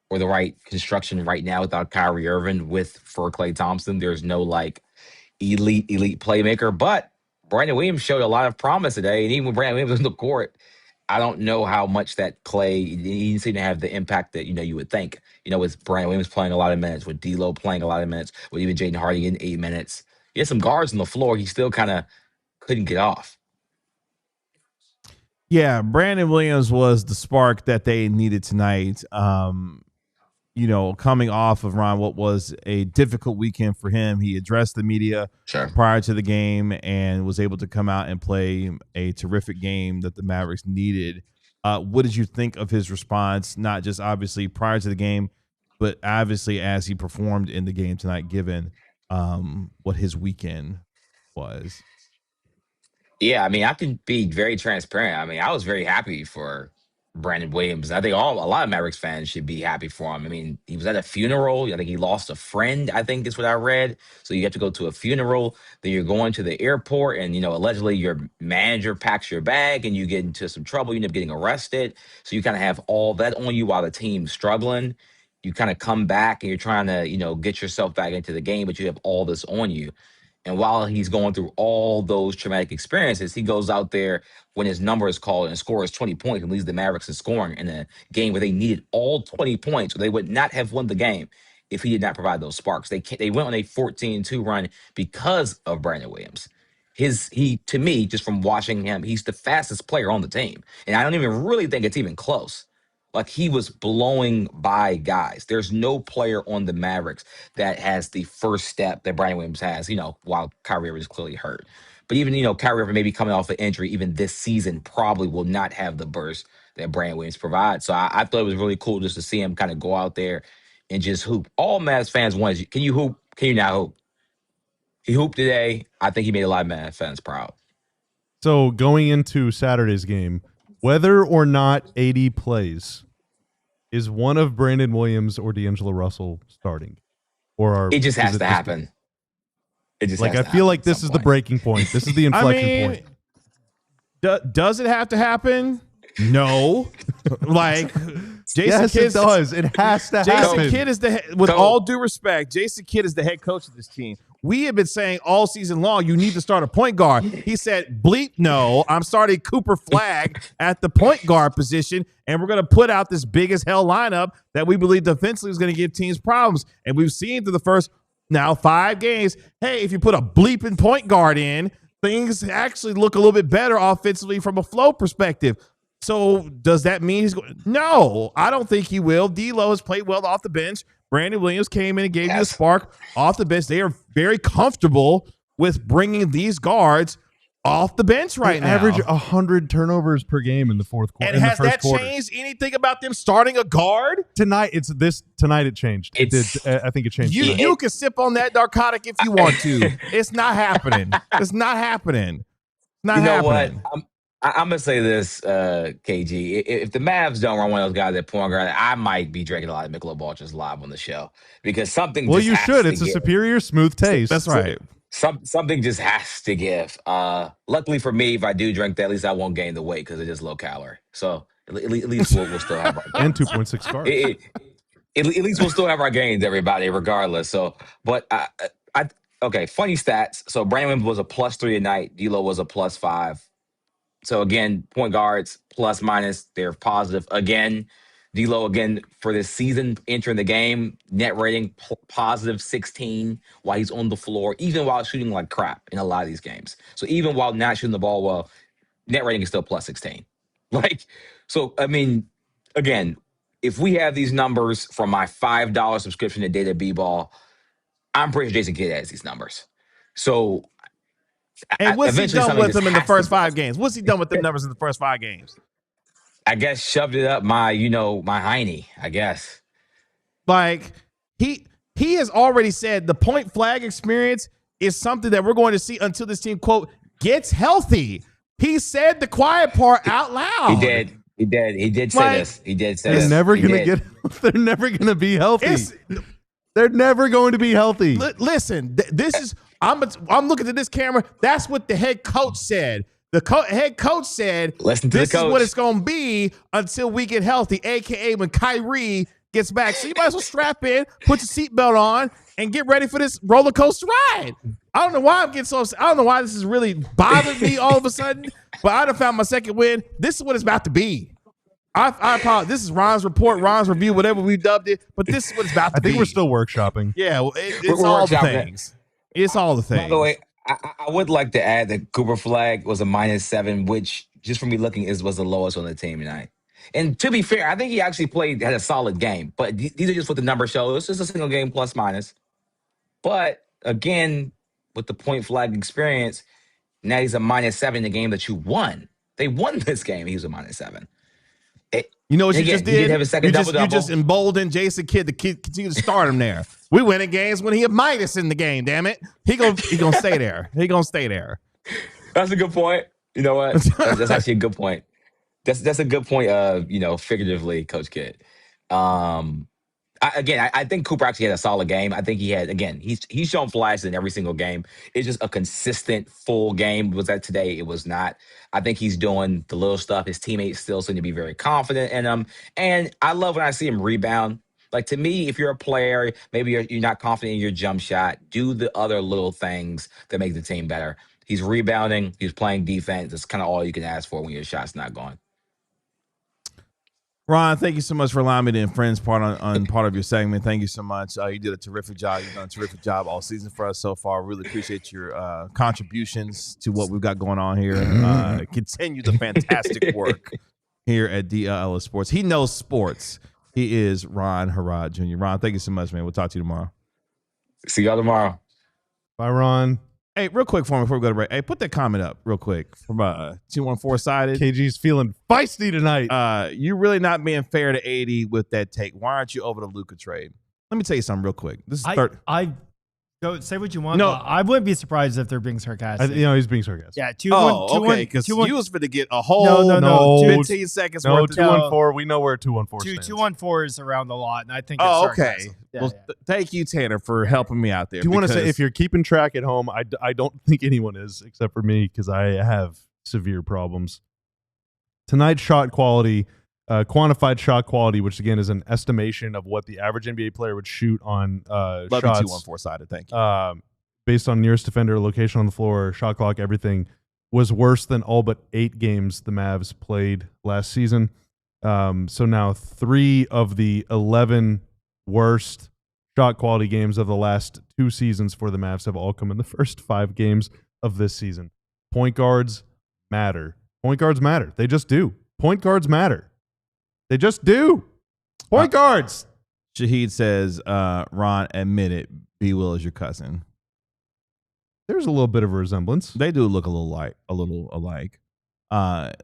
or the right construction right now without Kyrie Irving for Klay Thompson. There's no elite playmaker, but Brandon Williams showed a lot of promise today, and even when Brandon Williams was on the court, I don't know how much that Klay, he didn't seem to have the impact that, you would think. With Brandon Williams playing a lot of minutes, with D'Lo playing a lot of minutes, with even Jaden Hardy in 8 minutes. He had some guards on the floor. He still kind of couldn't get off. Yeah, Brandon Williams was the spark that they needed tonight. Coming off of what was a difficult weekend for him, he addressed the media prior to the game and was able to come out and play a terrific game that the Mavericks needed. What did you think of his response, not just obviously prior to the game, but obviously as he performed in the game tonight, given what his weekend was? Yeah, I mean, I can be very transparent. I mean, I was very happy for Brandon Williams. I think a lot of Mavericks fans should be happy for him. I mean, he was at a funeral. I think he lost a friend, I think is what I read. So you have to go to a funeral, then you're going to the airport, and, allegedly your manager packs your bag and you get into some trouble. You end up getting arrested. So you kind of have all that on you while the team's struggling. You kind of come back and you're trying to, get yourself back into the game, but you have all this on you. And while he's going through all those traumatic experiences, he goes out there when his number is called and scores 20 points and leads the Mavericks in scoring in a game where they needed all 20 points, or they would not have won the game if he did not provide those sparks. They went on a 14-2 run because of Brandon Williams. To me, just from watching him, he's the fastest player on the team. And I don't even really think it's even close. He was blowing by guys. There's no player on the Mavericks that has the first step that Brandon Williams has, while Kyrie Irving is clearly hurt. But even, Kyrie Irving maybe coming off an injury, even this season probably will not have the burst that Brandon Williams provides. So I thought it was really cool just to see him kind of go out there and just hoop. All Mavs fans want, can you hoop? Can you not hoop? He hooped today. I think he made a lot of Mavs fans proud. So going into Saturday's game, whether or not AD plays, is one of Brandon Williams or D'Angelo Russell starting? It just has to happen. It just I feel like this is the breaking point. This is the inflection point. Does it have to happen? No. Jason Kidd, it does. It has to happen. Jason Kidd is with all due respect, Jason Kidd is the head coach of this team. We have been saying all season long, you need to start a point guard. He said, bleep, no, I'm starting Cooper Flagg at the point guard position, and we're going to put out this big as hell lineup that we believe defensively is going to give teams problems. And we've seen through the first 5 games, hey, if you put a bleeping point guard in, things actually look a little bit better offensively from a flow perspective. So does that mean he's going? No, I don't think he will. D'Lo has played well off the bench. Brandon Williams came in and gave you a spark off the bench. They are very comfortable with bringing these guards off the bench right now. Average 100 turnovers per game in the fourth quarter. And has that changed anything about them starting a guard? Tonight it changed. It did. I think it changed. You can sip on that narcotic if you want to. It's not happening. It's not happening. It's not happening. What? I'm going to say this, KG. If the Mavs don't run one of those guys at point guard, I might be drinking a lot of Michelob Ultras live on the show because something you should. It's a superior, smooth taste. That's right. Something just has to give. Luckily for me, if I do drink that, at least I won't gain the weight because it is low calorie. So at least we'll still have our and 2.6 carbs. At least we'll still have our gains, everybody, regardless. So, but okay, funny stats. So Brandon was a +3 a night. D'Lo was a +5. So again, point guards plus minus, they're positive. Again, D'Lo again for this season entering the game, net rating positive 16 while he's on the floor, even while shooting like crap in a lot of these games. So even while not shooting the ball well, net rating is still +16. So I mean, again, if we have these numbers from my $5 subscription to Data B-Ball, I'm pretty sure Jason Kidd has these numbers. So. And what's he done with them in the first 5 games? What's he done with them numbers in the first 5 games? I guess shoved it up my hiney, I guess. He has already said the point flag experience is something that we're going to see until this team, quote, gets healthy. He said the quiet part out loud. He did. He did say this. He did say this. They're never going to be healthy. They're never going to be healthy. Listen, this is I'm looking at this camera. That's what the head coach said. The head coach said, "Listen to this the coach. Is what it's going to be until we get healthy, a.k.a. when Kyrie gets back." So you might as well strap in, put your seatbelt on, and get ready for this roller coaster ride. I don't know why I'm getting so upset. I don't know why this is really bothering me all of a sudden, but I done found my second win. This is what it's about to be. I apologize. This is Ron's report, Ron's review, whatever we dubbed it, but this is what it's about to be. I think we're still workshopping. Yeah, it's all the things. It's all the things. By the way, I would like to add that Cooper Flagg was a -7, which just from me looking was the lowest on the team tonight. And to be fair, I think he actually had a solid game. But these are just what the numbers show. It's just a single game plus minus. But again, with the point flag experience, now he's a -7 in the game that you won. They won this game. He was a -7. You know what you just did? He did have a second double-double. You just emboldened Jason Kidd to continue to start him there. We winning games when he a minus in the game, damn it. He gonna stay there. He gonna stay there. That's a good point. You know what? That's actually a good point. That's a good point, figuratively, Coach Kidd. I think Cooper actually had a solid game. I think he had, again, he's shown flashes in every single game. It's just a consistent full game. Was that today? It was not. I think he's doing the little stuff. His teammates still seem to be very confident in him. And I love when I see him rebound. Like, to me, if you're a player, maybe you're not confident in your jump shot, do the other little things that make the team better. He's rebounding. He's playing defense. That's kind of all you can ask for when your shot's not going. Ron, thank you so much for allowing me to infringe part of your segment. Thank you so much. You did a terrific job. You've done a terrific job all season for us so far. Really appreciate your contributions to what we've got going on here. Continue the fantastic work here at DLLS Sports. He knows sports. He is Ron Harrod Jr. Ron, thank you so much, man. We'll talk to you tomorrow. See y'all tomorrow. Bye, Ron. Hey, real quick for me before we go to break. Hey, put that comment up real quick from 214 sided. KG's feeling feisty tonight. You really not being fair to 80 with that take. Why aren't you over the Luka trade? Let me tell you something real quick. This is third. Go say what you want. No, I wouldn't be surprised if they're being sarcastic. He's being sarcastic. Yeah, okay, because you was going to get a whole No, 15 seconds worth of 214. We know where 214 stands. 214 is around a lot, and I think. Oh, it's okay. Yeah, Well, thank you, Tanner, for helping me out there. Do you want to say if you're keeping track at home? I don't think anyone is except for me because I have severe problems. Tonight's shot quality. Quantified shot quality, which again is an estimation of what the average NBA player would shoot on Love shots. 214 sided. Thank you. Based on nearest defender, location on the floor, shot clock, everything, was worse than all but 8 games the Mavs played last season. So now 3 of the 11 worst shot quality games of the last 2 seasons for the Mavs have all come in the first 5 games of this season. Point guards matter. Point guards matter. They just do. Point guards matter. They just do. Point guards. Shahid says, Ron, admit it. B. Will is your cousin. There's a little bit of a resemblance. They do look a little alike. Can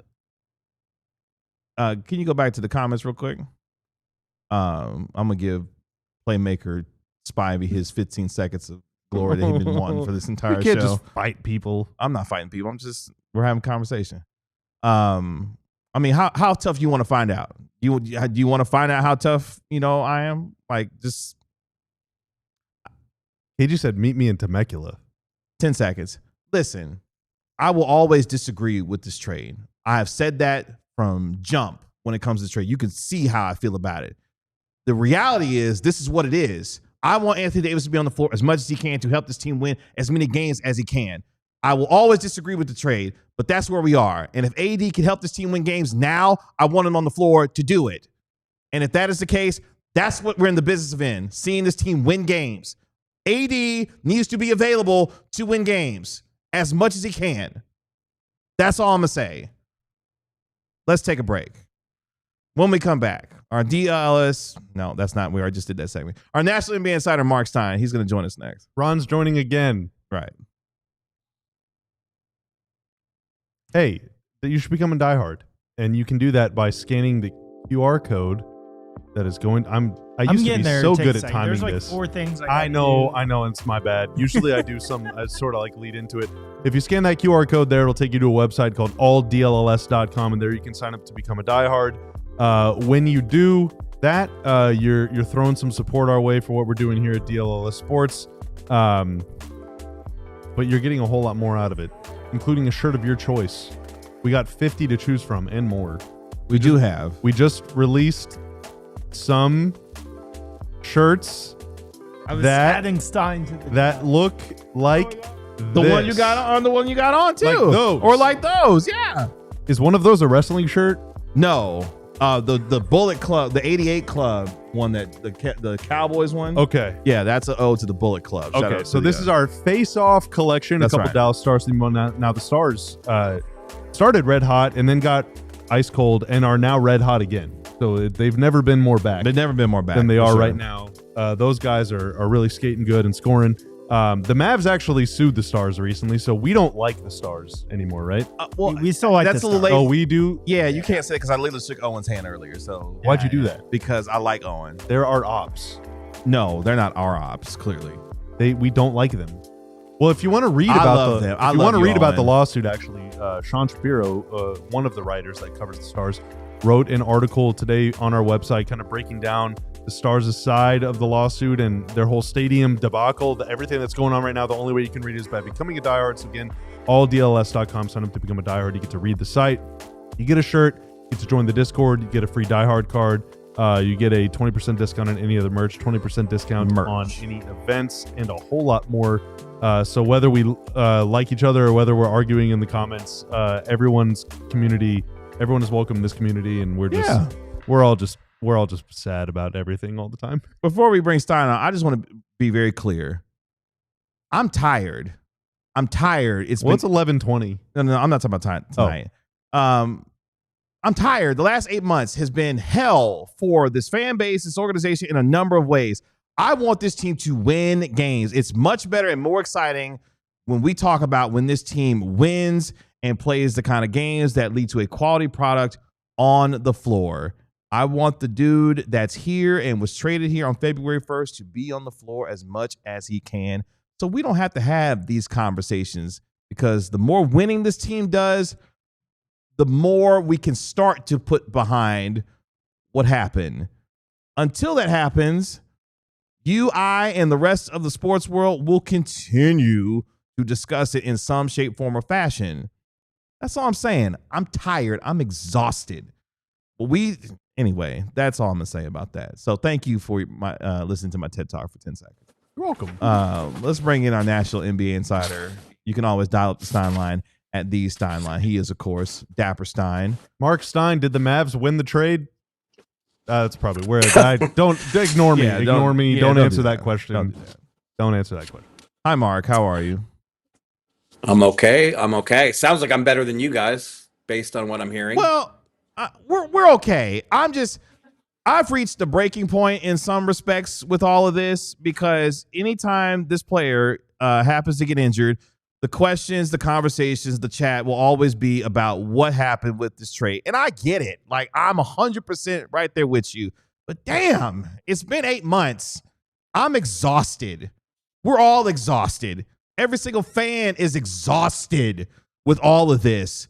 you go back to the comments real quick? I'm gonna give Playmaker Spivey his 15 seconds of glory that he's been wanting for this entire You can't show. just fight people. I'm not fighting people. We're having a conversation. I mean, how tough you want to find out? Do you want to find out how tough I am? Like, just He just said, "Meet me in Temecula." 10 seconds. Listen, I will always disagree with this trade. I have said that from jump when it comes to this trade. You can see how I feel about it. The reality is, this is what it is. I want Anthony Davis to be on the floor as much as he can to help this team win as many games as he can. I will always disagree with the trade, but that's where we are. And if AD can help this team win games now, I want him on the floor to do it. And if that is the case, that's what we're in the business of seeing this team win games. AD needs to be available to win games as much as he can. That's all I'm going to say. Let's take a break. When we come back, our DLLS, no, that's not, we already just did that segment. Our National NBA Insider, Marc Stein, he's going to join us next. Ron's joining again. Right. Hey, you should become a diehard. And you can do that by scanning the QR code that is going. I used to be so good at timing There's like this. 4 things I know, it's my bad. Usually I do some, I sort of like lead into it. If you scan that QR code there, it'll take you to a website called alldlls.com, and there you can sign up to become a diehard. When you do that, you're throwing some support our way for what we're doing here at DLLS Sports. But you're getting a whole lot more out of it, including a shirt of your choice. We got 50 to choose from and more. We just released some shirts adding Stein to that look like the one you got on, too. Like those. Or like those, yeah. Is one of those a wrestling shirt? No. The Bullet Club, the 88 Club one, that the Cowboys one. Okay. Yeah, that's an ode to the Bullet Club. Shout Okay, out so to this is our face-off collection. That's a couple right. Dallas Stars theme on now the Stars started red hot and then got ice cold and are now red hot again. So they've never been more back. They've never been more back than they for are sure. right now. Those guys are really skating good and scoring. The Mavs actually sued the Stars recently, so we don't like the Stars anymore, right? Well, we still like that's the a little Stars. late. Oh, we do? Yeah, you can't say because I literally shook Owen's hand earlier. So Why'd you do that? Because I like Owen. They're our ops. No, they're not our ops. Clearly, We don't like them. Well, if you want to read I about love the them. if I you love want to you, read about the Owen. lawsuit, actually, Sean Shapiro, one of the writers that covers the Stars, wrote an article today on our website, kind of breaking down the Stars' side of the lawsuit and their whole stadium debacle, everything that's going on right now. The only way you can read it is by becoming a diehard. So again, alldlls.com. Sign up to become a diehard. You get to read the site. You get a shirt. You get to join the Discord. You get a free diehard card. You get a 20% discount on any other merch, 20% discount on any events, and a whole lot more. So whether we like each other or whether we're arguing in the comments, everyone is welcome in this community, and we're all just sad about everything all the time. before we bring Stein on, I just want to be very clear. I'm tired. It's 11:20. No, I'm not talking about tonight. I'm tired. The last 8 months has been hell for this fan base, this organization, in a number of ways. I want this team to win games. It's much better and more exciting when we talk about when this team wins and plays the kind of games that lead to a quality product on the floor. I want the dude that's here and was traded here on February 1st to be on the floor as much as he can. So we don't have to have these conversations, because the more winning this team does, the more we can start to put behind what happened. Until that happens, you, I, and the rest of the sports world will continue to discuss it in some shape, form, or fashion. That's all I'm saying. I'm tired. I'm exhausted. But anyway, that's all I'm going to say about that. So thank you for listening to my TED Talk for 10 seconds. You're welcome. Let's bring in our national NBA insider. You can always dial up the Stein line at the Stein line. He is, of course, Dapper Stein. Marc Stein, did the Mavs win the trade? That's probably where it died. Don't ignore me. Ignore me. Don't answer that question. Don't answer that question. Hi, Mark. How are you? I'm okay. Sounds like I'm better than you guys, based on what I'm hearing. Well, we're okay. I've reached the breaking point in some respects with all of this, because anytime this player happens to get injured, the questions, the conversations, the chat will always be about what happened with this trade. And I get it. Like, I'm 100% right there with you. But damn, it's been 8 months. I'm exhausted. We're all exhausted. Every single fan is exhausted with all of this.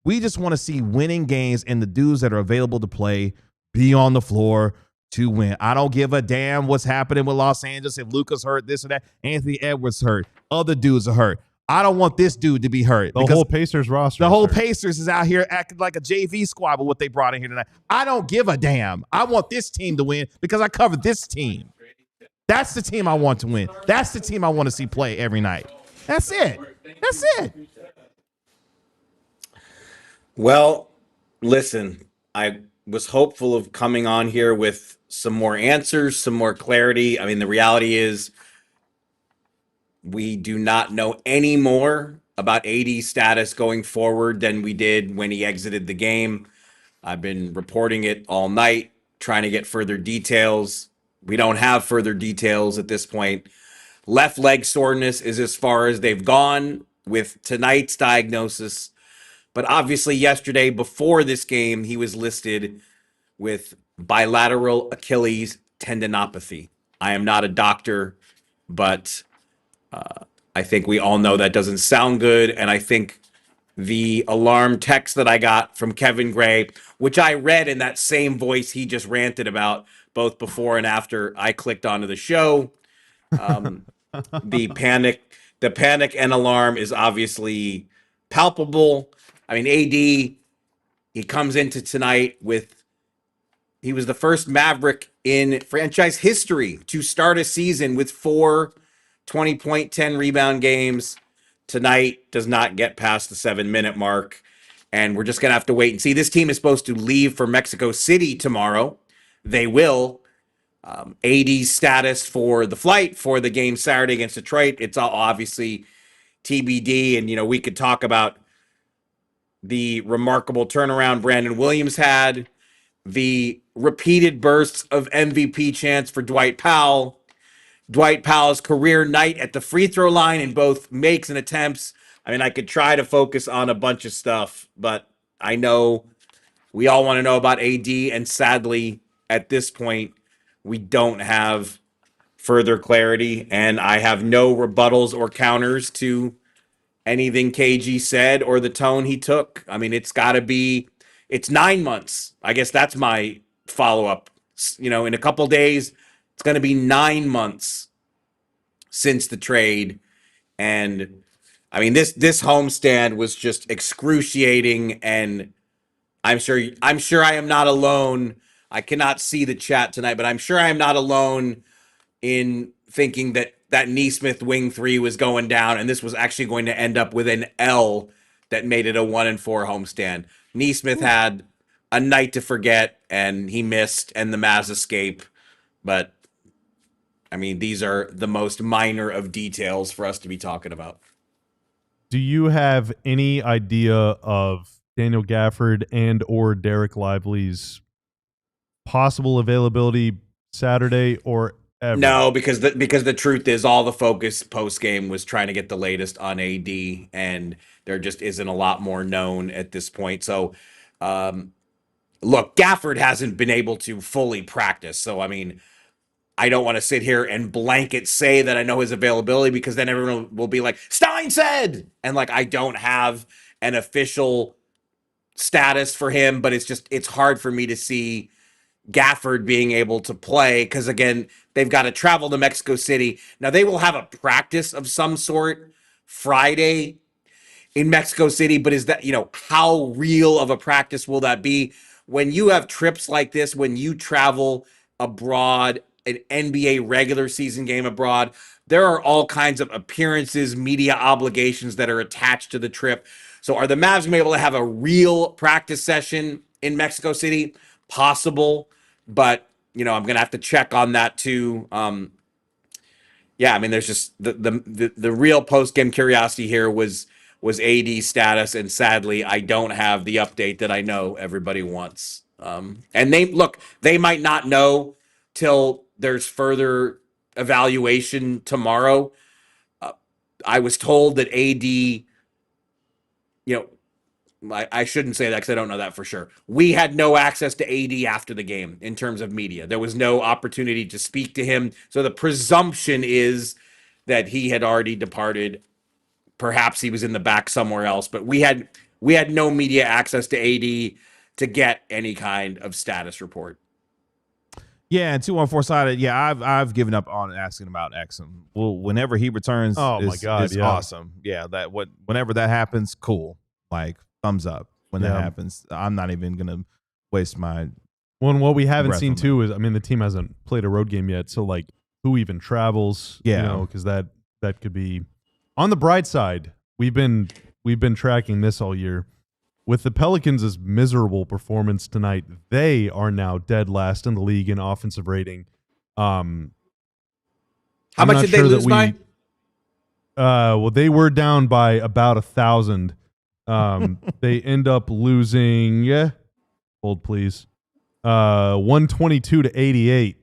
We just want to see winning games and the dudes that are available to play be on the floor to win. I don't give a damn what's happening with Los Angeles. If Luka's hurt, this or that, Anthony Edwards hurt, other dudes are hurt. I don't want this dude to be hurt. The whole Pacers roster. The whole Pacers is out here acting like a JV squad with what they brought in here tonight. I don't give a damn. I want this team to win because I cover this team. That's the team I want to win. That's the team I want to see play every night. That's it. That's it. Well, listen, I was hopeful of coming on here with some more answers, some more clarity. I mean, the reality is we do not know any more about AD's status going forward than we did when he exited the game. I've been reporting it all night, trying to get further details. We don't have further details at this point. Left leg soreness is as far as they've gone with tonight's diagnosis. But obviously yesterday, before this game, he was listed with bilateral Achilles tendinopathy. I am not a doctor, but I think we all know that doesn't sound good. And I think the alarm text that I got from Kevin Gray, which I read in that same voice he just ranted about, both before and after I clicked onto the show, the panic and alarm is obviously palpable. I mean, AD, he comes into tonight he was the first Maverick in franchise history to start a season with 4 20-point, 10-rebound games. Tonight does not get past the 7-minute mark, and we're just going to have to wait and see. This team is supposed to leave for Mexico City tomorrow. They will. AD's status for the flight for the game Saturday against Detroit, it's all obviously TBD, and, we could talk about the remarkable turnaround Brandon Williams had, the repeated bursts of MVP chants for Dwight Powell, Dwight Powell's career night at the free throw line in both makes and attempts. I mean, I could try to focus on a bunch of stuff, but I know we all want to know about AD, and sadly, at this point, we don't have further clarity, and I have no rebuttals or counters to anything KG said or the tone he took. I mean, it's 9 months. I guess that's my follow-up. In a couple days, it's going to be 9 months since the trade. And I mean, this homestand was just excruciating, and I'm sure I am not alone. I cannot see the chat tonight, but I'm sure I am not alone in thinking that Nesmith wing 3 was going down, and this was actually going to end up with an L that made it a 1-4 homestand. Nesmith had a night to forget, and he missed, and the Mavs escape. But I mean, these are the most minor of details for us to be talking about. Do you have any idea of Daniel Gafford and or Derek Lively's possible availability Saturday, or Ever. No, because the truth is all the focus post game was trying to get the latest on AD, and there just isn't a lot more known at this point. So, look, Gafford hasn't been able to fully practice. So, I mean, I don't want to sit here and blanket say that I know his availability, because then everyone will be like, Stein said, and like I don't have an official status for him, but it's hard for me to see Gafford being able to play, because again, they've got to travel to Mexico City. Now they will have a practice of some sort Friday in Mexico City, but is that, how real of a practice will that be when you have trips like this, when you travel abroad, an NBA regular season game abroad? There are all kinds of appearances, media obligations that are attached to the trip. So are the Mavs going to be able to have a real practice session in Mexico City? Possible, but I'm going to have to check on that too. Yeah, I mean, there's just the real post game curiosity here was AD status, and sadly, I don't have the update that I know everybody wants. And they might not know till there's further evaluation tomorrow. I was told that AD, I shouldn't say that because I don't know that for sure. We had no access to AD after the game in terms of media. There was no opportunity to speak to him. So the presumption is that he had already departed. Perhaps he was in the back somewhere else, but we had no media access to AD to get any kind of status report. Yeah, and 214 sided. Yeah, I've given up on asking about Exum. Well, whenever he returns, my God, it's awesome. Yeah, whenever that happens, cool. Like, thumbs up when that happens. I'm not even gonna waste my. Well, and what we haven't seen too is, I mean, the team hasn't played a road game yet, so like, who even travels? Yeah, because that could be. On the bright side, we've been tracking this all year. With the Pelicans' miserable performance tonight, they are now dead last in the league in offensive rating. How much did they lose by? Well, they were down by about 1,000. They end up losing. Hold please. 122 to 88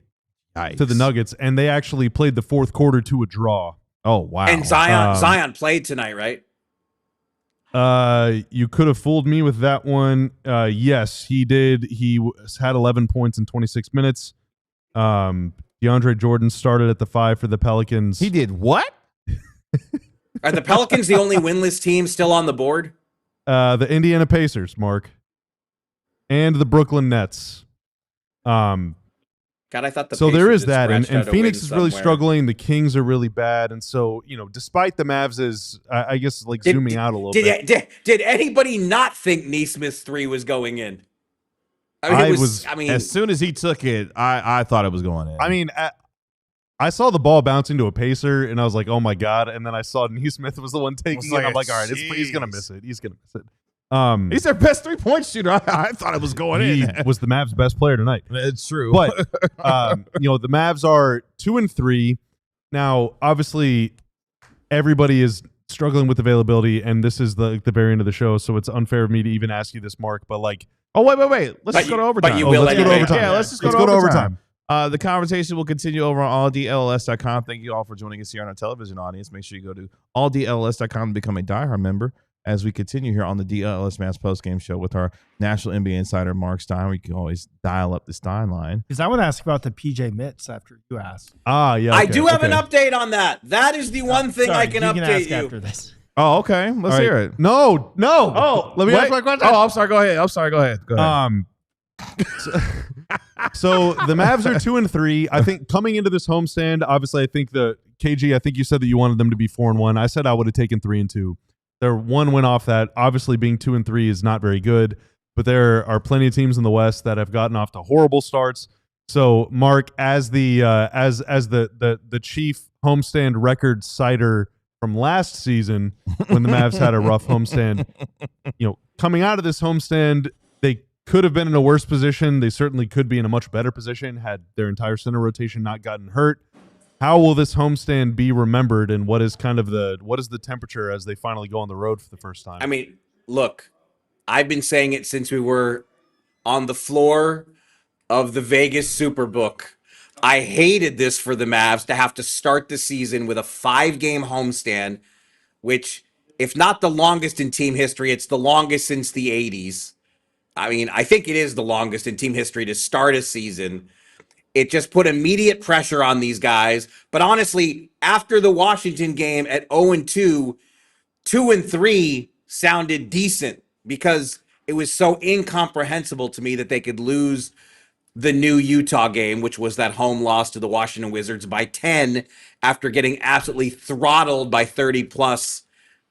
to the Nuggets, and they actually played the fourth quarter to a draw. Oh wow! And Zion played tonight, right? You could have fooled me with that one. Yes, he did. He had 11 points in 26 minutes. DeAndre Jordan started at the 5 for the Pelicans. He did what? Are the Pelicans the only winless team still on the board? The Indiana Pacers, Mark, and the Brooklyn Nets. God, I thought the so Pacers there is that, and Phoenix is really somewhere. struggling. The Kings are really bad, and so despite the Mavs, I guess zooming out a little bit. Did anybody not think Neesmith's 3 was going in? I mean, as soon as he took it, I thought it was going in. I mean, I saw the ball bounce into a Pacer, and I was like, "Oh my god!" And then I saw Neesmith was the one taking it. I'm like, "All right, he's gonna miss it. He's gonna miss it." He's their best 3-point shooter. I thought it was going in. He was the Mavs' best player tonight. It's true. But the Mavs are 2-3 now. Obviously, everybody is struggling with availability, and this is the very end of the show, so it's unfair of me to even ask you this, Mark. But wait. Let's just go to overtime. But you will let's go to overtime. Yeah, let's just go to overtime. The conversation will continue over on alldlls.com. Thank you all for joining us here on our television audience. Make sure you go to alldlls.com and become a diehard member as we continue here on the DLLS Mavs postgame show with our national NBA insider, Marc Stein. We can always dial up the Stein line. Because I want to ask about the PJ Mitts after you ask. Yeah. Okay. I do have an update on that. That is the one thing I can update you. After this. Oh, okay. Let's hear it. No. Oh, let me ask my question. Oh, I'm sorry. Go ahead. Go ahead. So the Mavs are 2-3. I think coming into this homestand, obviously, I think the KG. I think you said that you wanted them to be 4-1. I said I would have taken 3-2. They're one win off that. Obviously, being 2-3 is not very good, but there are plenty of teams in the West that have gotten off to horrible starts. So, Mark, as the chief homestand record citer from last season, when the Mavs had a rough homestand, coming out of this homestand, they could have been in a worse position. They certainly could be in a much better position had their entire center rotation not gotten hurt. How will this homestand be remembered, and what is the temperature as they finally go on the road for the first time? I mean, look, I've been saying it since we were on the floor of the Vegas Superbook. I hated this for the Mavs to have to start the season with a 5-game homestand, which, if not the longest in team history, it's the longest since the 80s. I mean, I think it is the longest in team history to start a season. It just put immediate pressure on these guys. But honestly, after the Washington game at 0-2, 2-3 sounded decent because it was so incomprehensible to me that they could lose the new Utah game, which was that home loss to the Washington Wizards by 10 after getting absolutely throttled by 30 plus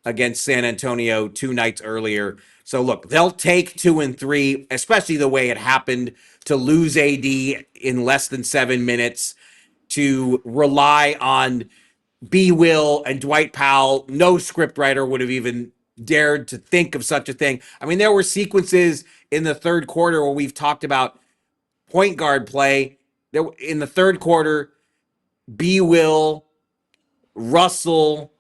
against San Antonio 2 nights earlier. So look, they'll take 2-3, especially the way it happened, to lose AD in less than 7 minutes, to rely on B. Will and Dwight Powell. No scriptwriter would have even dared to think of such a thing. I mean, there were sequences in the third quarter where we've talked about point guard play. There in the third quarter, B. Will, Russell,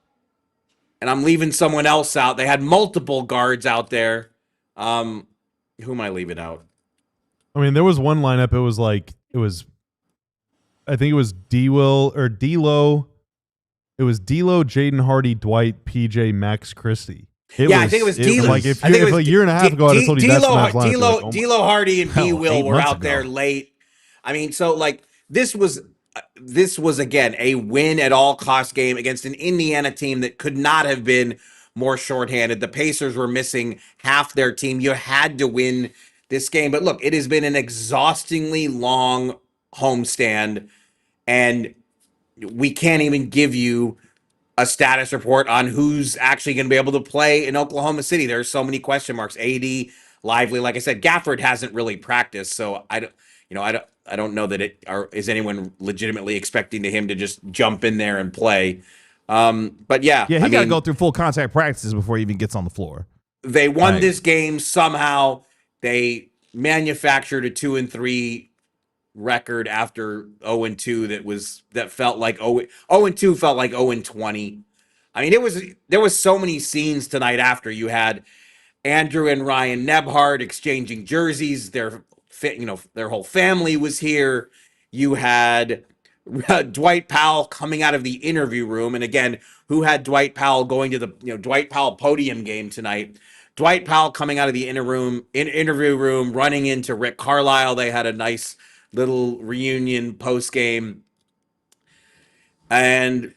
and I'm leaving someone else out. They had multiple guards out there. Who am I leaving out? I mean, there was one lineup. I think it was D-Will or D-Lo. It was D-Lo, Jaden Hardy, Dwight, PJ, Max Christie. I think it was D-Lo. Like if a year and a half ago, I told you that's the Mavs lineup. Like, D-Lo, Hardy, and B. Will were out ago. there late. I mean, so like this was again a win at all cost game against an Indiana team that could not have been more shorthanded. The Pacers were missing half their team. You had to win this game. But look, it has been an exhaustingly long homestand, and we can't even give you a status report on who's actually going to be able to play in Oklahoma City. There are so many question marks. AD, Lively, like I said, Gafford hasn't really practiced, so I don't know that is anyone legitimately expecting him to just jump in there and play. But yeah, he got to go through full contact practices before he even gets on the floor. They won this game somehow. They manufactured a 2-3 record after 0-2 that felt like 0-2 felt like 0-20. I mean, there was so many scenes tonight after. You had Andrew and Ryan Nebhard exchanging jerseys. Their whole family was here. You had Dwight Powell coming out of the interview room, and again, who had Dwight Powell going to the Dwight Powell podium game tonight? Dwight Powell coming out of the interview room, running into Rick Carlisle. They had a nice little reunion post game. But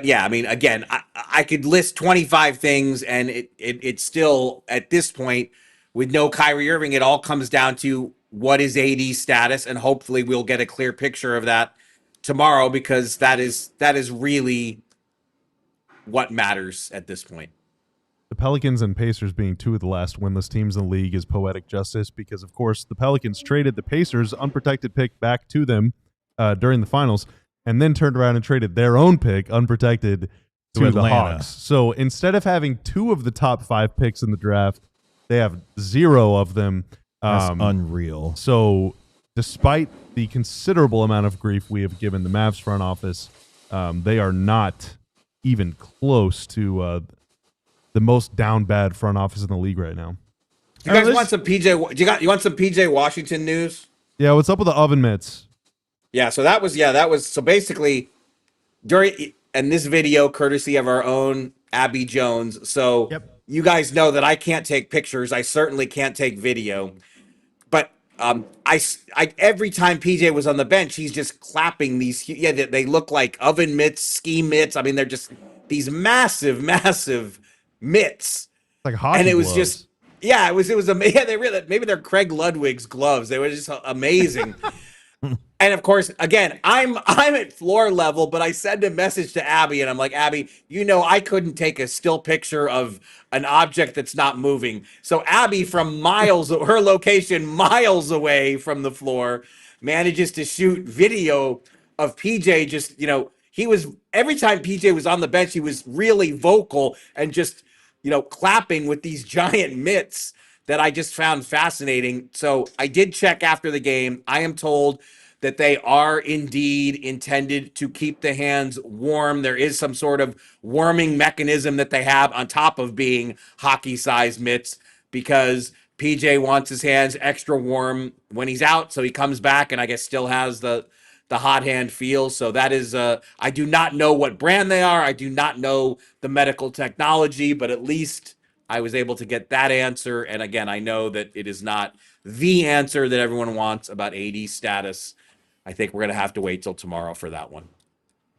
yeah, I mean, again, I could list 25 things, and it's still, at this point, with no Kyrie Irving, it all comes down to what is AD's status, and hopefully we'll get a clear picture of that tomorrow, because that is really what matters at this point. The Pelicans and Pacers being two of the last winless teams in the league is poetic justice because, of course, the Pelicans traded the Pacers' unprotected pick back to them during the finals, and then turned around and traded their own pick, unprotected, to the Hawks. So instead of having 2 of the top 5 picks in the draft, they have 0 of them. That's unreal. So despite the considerable amount of grief we have given the Mavs front office, they are not even close to the most down bad front office in the league right now. You guys want some PJ? You want some PJ Washington news? Yeah, what's up with the oven mitts? Yeah, so that was so basically and this video courtesy of our own Abby Jones. So You guys know that I can't take pictures. I certainly can't take video. But I every time PJ was on the bench, he's just clapping these. Yeah, they look like oven mitts, ski mitts. I mean, they're just these massive mitts. Like hockey and it was gloves. just it was amazing. Yeah, they really, maybe they're Craig Ludwig's gloves. They were just amazing. And of course, again, I'm at floor level, but I send a message to Abby, and I'm like, Abby, I couldn't take a still picture of an object that's not moving. So Abby, from her location miles away from the floor, manages to shoot video of PJ. Just he was, every time PJ was on the bench, he was really vocal and just clapping with these giant mitts that I just found fascinating. So I did check after the game. I am told that they are indeed intended to keep the hands warm. There is some sort of warming mechanism that they have on top of being hockey-sized mitts, because PJ wants his hands extra warm when he's out, so he comes back and I guess still has the hot hand feel. So that is, I do not know what brand they are. I do not know the medical technology, but at least I was able to get that answer. And again, I know that it is not the answer that everyone wants about AD status. I think we're going to have to wait till tomorrow for that one.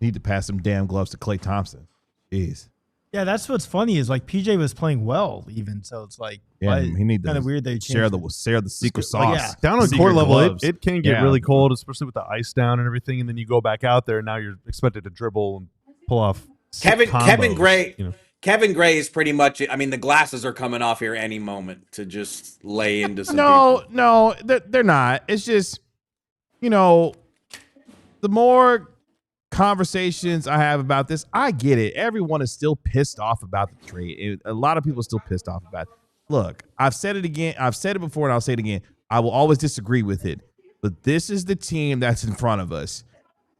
Need to pass some damn gloves to Klay Thompson. Jeez. Yeah, that's what's funny is like PJ was playing well even, so it's like he need to kind of weird they share the secret sauce. yeah. Down on Secret court level, gloves. it can get really cold, especially with the ice down and everything. And then you go back out there, and now you're expected to dribble and pull off Kevin combos, Gray. you know. Kevin Gray is pretty much, I mean, the glasses are coming off here any moment to just lay into some No, they're not. It's just, the more conversations I have about this, I get it. Everyone is still pissed off about the trade. A lot of people are still pissed off about it. Look, I've said it again. I've said it before, and I'll say it again. I will always disagree with it. But this is the team that's in front of us.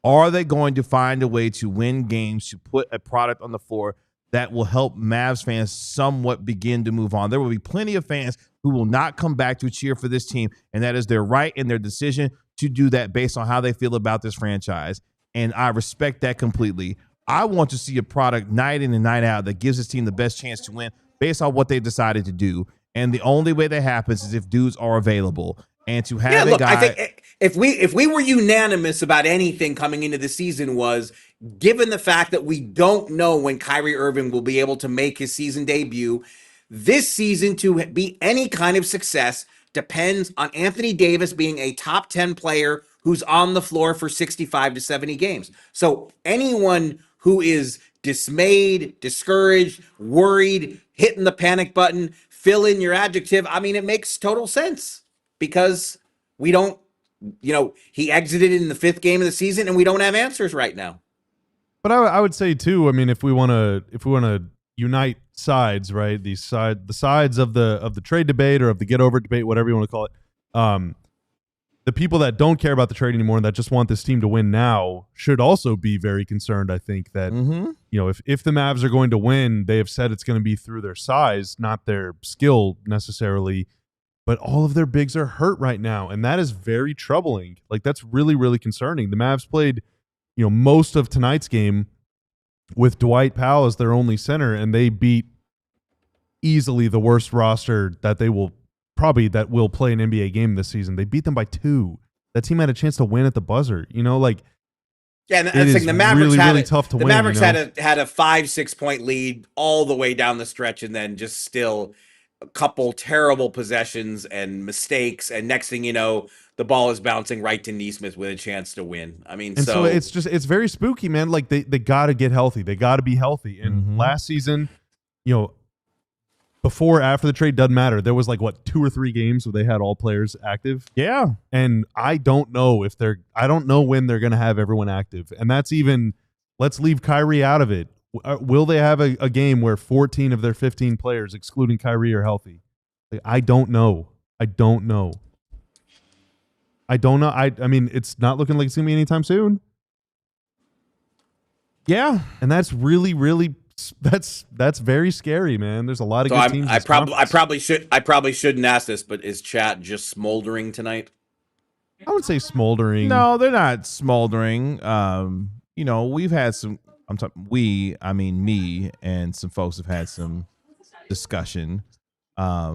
Are they going to find a way to win games, to put a product on the floor that will help Mavs fans somewhat begin to move on? There will be plenty of fans who will not come back to cheer for this team, and that is their right and their decision to do that based on how they feel about this franchise. And I respect that completely. I want to see a product night in and night out that gives this team the best chance to win based on what they've decided to do. And the only way that happens is if dudes are available. And to have a guy. I think if we were unanimous about anything coming into the season was, given the fact that we don't know when Kyrie Irving will be able to make his season debut, this season to be any kind of success depends on Anthony Davis being a top 10 player who's on the floor for 65 to 70 games. So anyone who is dismayed, discouraged, worried, hitting the panic button, fill in your adjective. I mean, it makes total sense because we don't, he exited in the 5th game of the season and we don't have answers right now. But I would say too, I mean, if we want to unite sides, right? The sides of the trade debate or of the get over debate, whatever you want to call it. The people that don't care about the trade anymore and that just want this team to win now should also be very concerned. I think that, if the Mavs are going to win, they have said it's going to be through their size, not their skill necessarily, but all of their bigs are hurt right now. And that is very troubling. Like, that's really, really concerning. The Mavs played, most of tonight's game with Dwight Powell as their only center, and they beat easily the worst roster that will play an NBA game this season. They beat them by 2. That team had a chance to win at the buzzer. Yeah, and that's like the Mavericks really tough to win. The Mavericks had a 5-6 point lead all the way down the stretch, and then just still a couple terrible possessions and mistakes, and next thing you know, the ball is bouncing right to Nesmith with a chance to win. I mean, and so it's very spooky, man. Like they got to get healthy. They got to be healthy. And last season, before, after the trade, doesn't matter. There was 2 or 3 games where they had all players active. Yeah. And I don't know when they're going to have everyone active. And that's even, let's leave Kyrie out of it. Will they have a game where 14 of their 15 players, excluding Kyrie, are healthy? I don't know. I mean, it's not looking like it's going to be anytime soon. Yeah. And that's really, really, that's very scary, man. There's a lot of good teams. I probably shouldn't ask this, but is chat just smoldering tonight? I would say smoldering. No, they're not smoldering. We've had some. I mean me and some folks have had some discussion. I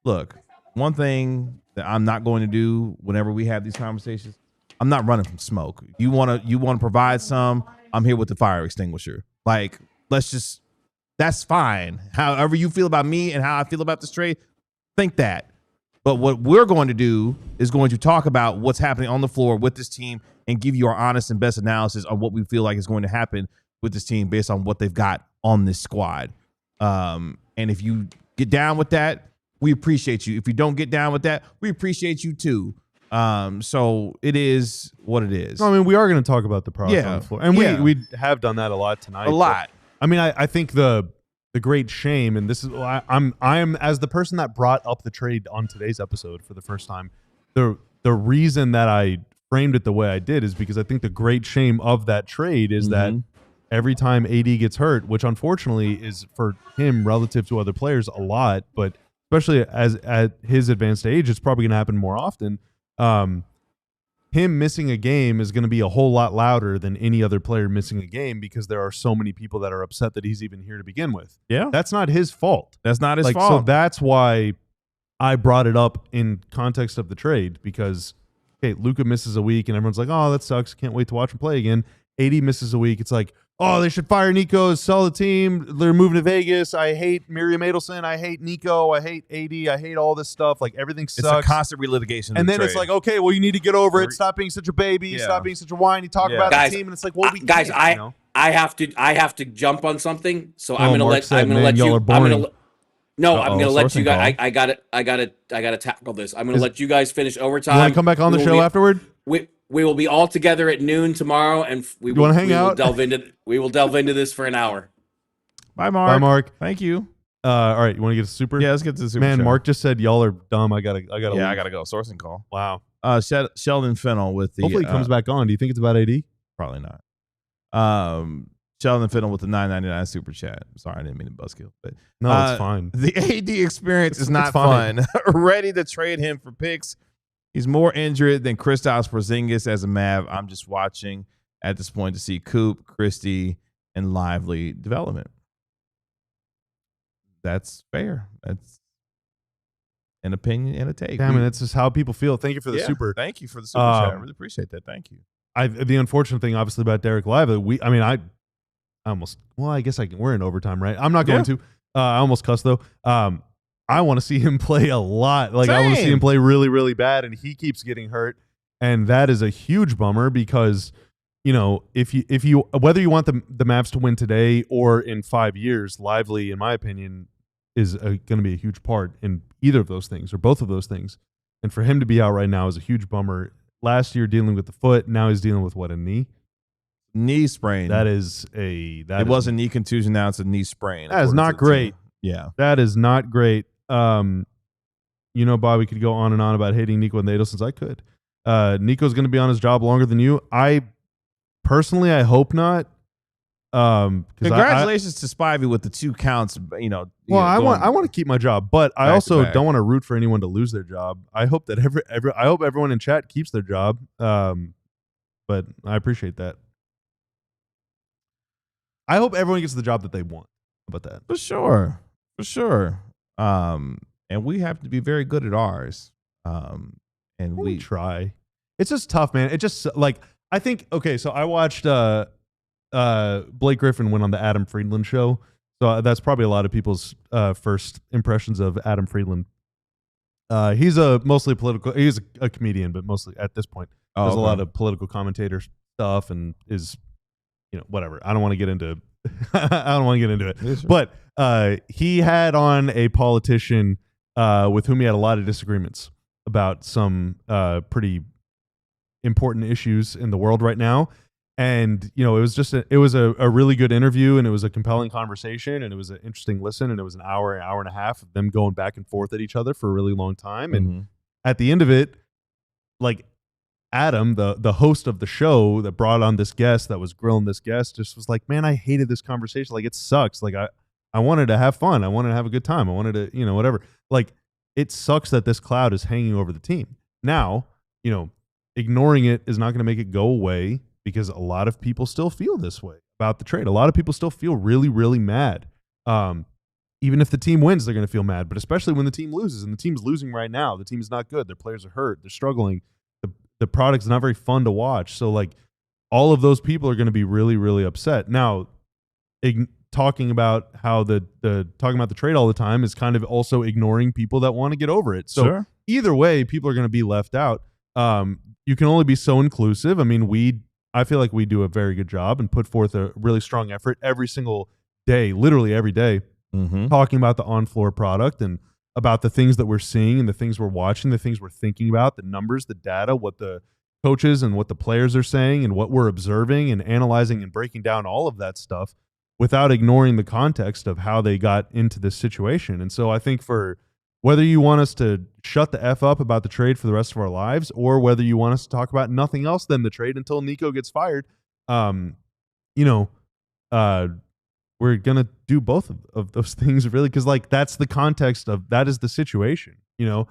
look. One thing that I'm not going to do whenever we have these conversations, I'm not running from smoke. You want to provide some. I'm here with the fire extinguisher. That's fine. However you feel about me and how I feel about this trade, think that. But what we're going to do is going to talk about what's happening on the floor with this team and give you our honest and best analysis on what we feel like is going to happen with this team based on what they've got on this squad. And if you get down with that, we appreciate you. If you don't get down with that, we appreciate you too. So it is what it is. No, I mean, we are going to talk about the product on the floor. And we have done that a lot tonight. A lot. I mean, I think the great shame, and this is I am as the person that brought up the trade on today's episode for the first time, the reason that I framed it the way I did is because I think the great shame of that trade is that every time AD gets hurt, which unfortunately is for him relative to other players a lot, but especially as at his advanced age, it's probably going to happen more often. Him missing a game is going to be a whole lot louder than any other player missing a game because there are so many people that are upset that he's even here to begin with. Yeah. That's not his fault. That's not his So fault. that's why I brought it up in context of the trade because, okay, Luka misses a week and everyone's like, oh, that sucks. Can't wait to watch him play again. AD misses a week. It's like, oh, they should fire Nico, sell the team. They're moving to Vegas. I hate Miriam Adelson. I hate Nico. I hate AD. I hate all this stuff. Like, everything sucks. It's a constant relitigation. And then it's like, okay, well, you need to get over it. Stop being such a baby. Yeah. Stop being such a whiny. Talk about Guys, the team. And it's like, well, we guys, can't, you know? I have to jump on something. So I'm gonna Mark let said, I'm gonna man, let y'all you. are I'm boring. gonna no. I'm gonna let you sourcing guys. call. I gotta tackle this. I'm gonna let you guys finish overtime. You want to come back on the We show will be- afterward? We will be all together at noon tomorrow, and we will, wanna hang we will out? delve into this for an hour. Bye, Mark. Bye, Mark. Thank you. All right, you want to get a super? Yeah, let's get to the super Man, chat. Mark just said y'all are dumb. I gotta. Yeah, leave. I gotta go. Sourcing call. Wow. Sheldon Fennell with the. Hopefully he comes back on. Do you think it's about AD? Probably not. Sheldon Fennell with the $9.99 super chat. Sorry, I didn't mean to buzzkill, but No, it's fine. The AD experience is not It's fine. fun. Ready to trade him for picks. He's more injured than Kristaps Porzingis as a Mav. I'm just watching at this point to see Coop, Christie, and Lively development. That's fair. That's an opinion and a take. Damn it, that's just how people feel. Thank you for the Yeah, super. Thank you for the super chat. I really appreciate that. Thank you. The unfortunate thing, obviously, about Derek Lively, I guess we're in overtime, right? I'm not going to. I almost cussed though. I want to see him play a lot. Like, I want to see Same. him play really, really bad, and he keeps getting hurt, and that is a huge bummer because, you know, if you whether you want the Mavs to win today or in 5 years, Lively, in my opinion, is going to be a huge part in either of those things or both of those things, and for him to be out right now is a huge bummer. Last year dealing with the foot, now he's dealing with what, a knee? Knee sprain. It wasn't knee contusion. Now it's a knee sprain. That is according not to the great. team. Yeah. That is not great. You know, Bob, we could go on and on about hating Nico and Nato since I could. Nico's going to be on his job longer than you. I hope not. Congratulations to Spivey with the 2 counts. I want to keep my job, but I back also to back. don't want to root for anyone to lose their job. I hope that I hope everyone in chat keeps their job. But I appreciate that. I hope everyone gets the job that they want. How about that? For sure. And we have to be very good at ours. And We try. It's just tough, man. It just like I think. Okay, so I watched Blake Griffin went on the Adam Friedland show. So that's probably a lot of people's first impressions of Adam Friedland. He's mostly political. He's a comedian, but mostly at this point does a lot of political commentator stuff and is, whatever. I don't want to get into. I don't want to get into it. Yes, sir. But he had on a politician with whom he had a lot of disagreements about some pretty important issues in the world right now. And, it was just a really good interview, and it was a compelling conversation, and it was an interesting listen, and it was an hour and a half of them going back and forth at each other for a really long time. And at the end of it, like Adam, the host of the show that brought on this guest that was grilling this guest, just was like, man, I hated this conversation. Like, it sucks. Like, I wanted to have fun. I wanted to have a good time. I wanted to, whatever. Like, it sucks that this cloud is hanging over the team. Now, ignoring it is not going to make it go away, because a lot of people still feel this way about the trade. A lot of people still feel really, really mad. Even if the team wins, they're going to feel mad, but especially when the team loses, and the team's losing right now. The team is not good. Their players are hurt. They're struggling. The product's not very fun to watch. So, like, all of those people are going to be really, really upset. Now, talking about how talking about the trade all the time is kind of also ignoring people that want to get over it. So either way, people are going to be left out. You can only be so inclusive. I mean, I feel like we do a very good job and put forth a really strong effort every single day, literally every day, talking about the on-floor product and about the things that we're seeing and the things we're watching, the things we're thinking about, the numbers, the data, what the coaches and what the players are saying and what we're observing and analyzing and breaking down all of that stuff without ignoring the context of how they got into this situation. And so I think for whether you want us to shut the F up about the trade for the rest of our lives, or whether you want us to talk about nothing else than the trade until Nico gets fired, we're gonna do both of those things really, because like that's the context of that is the situation. The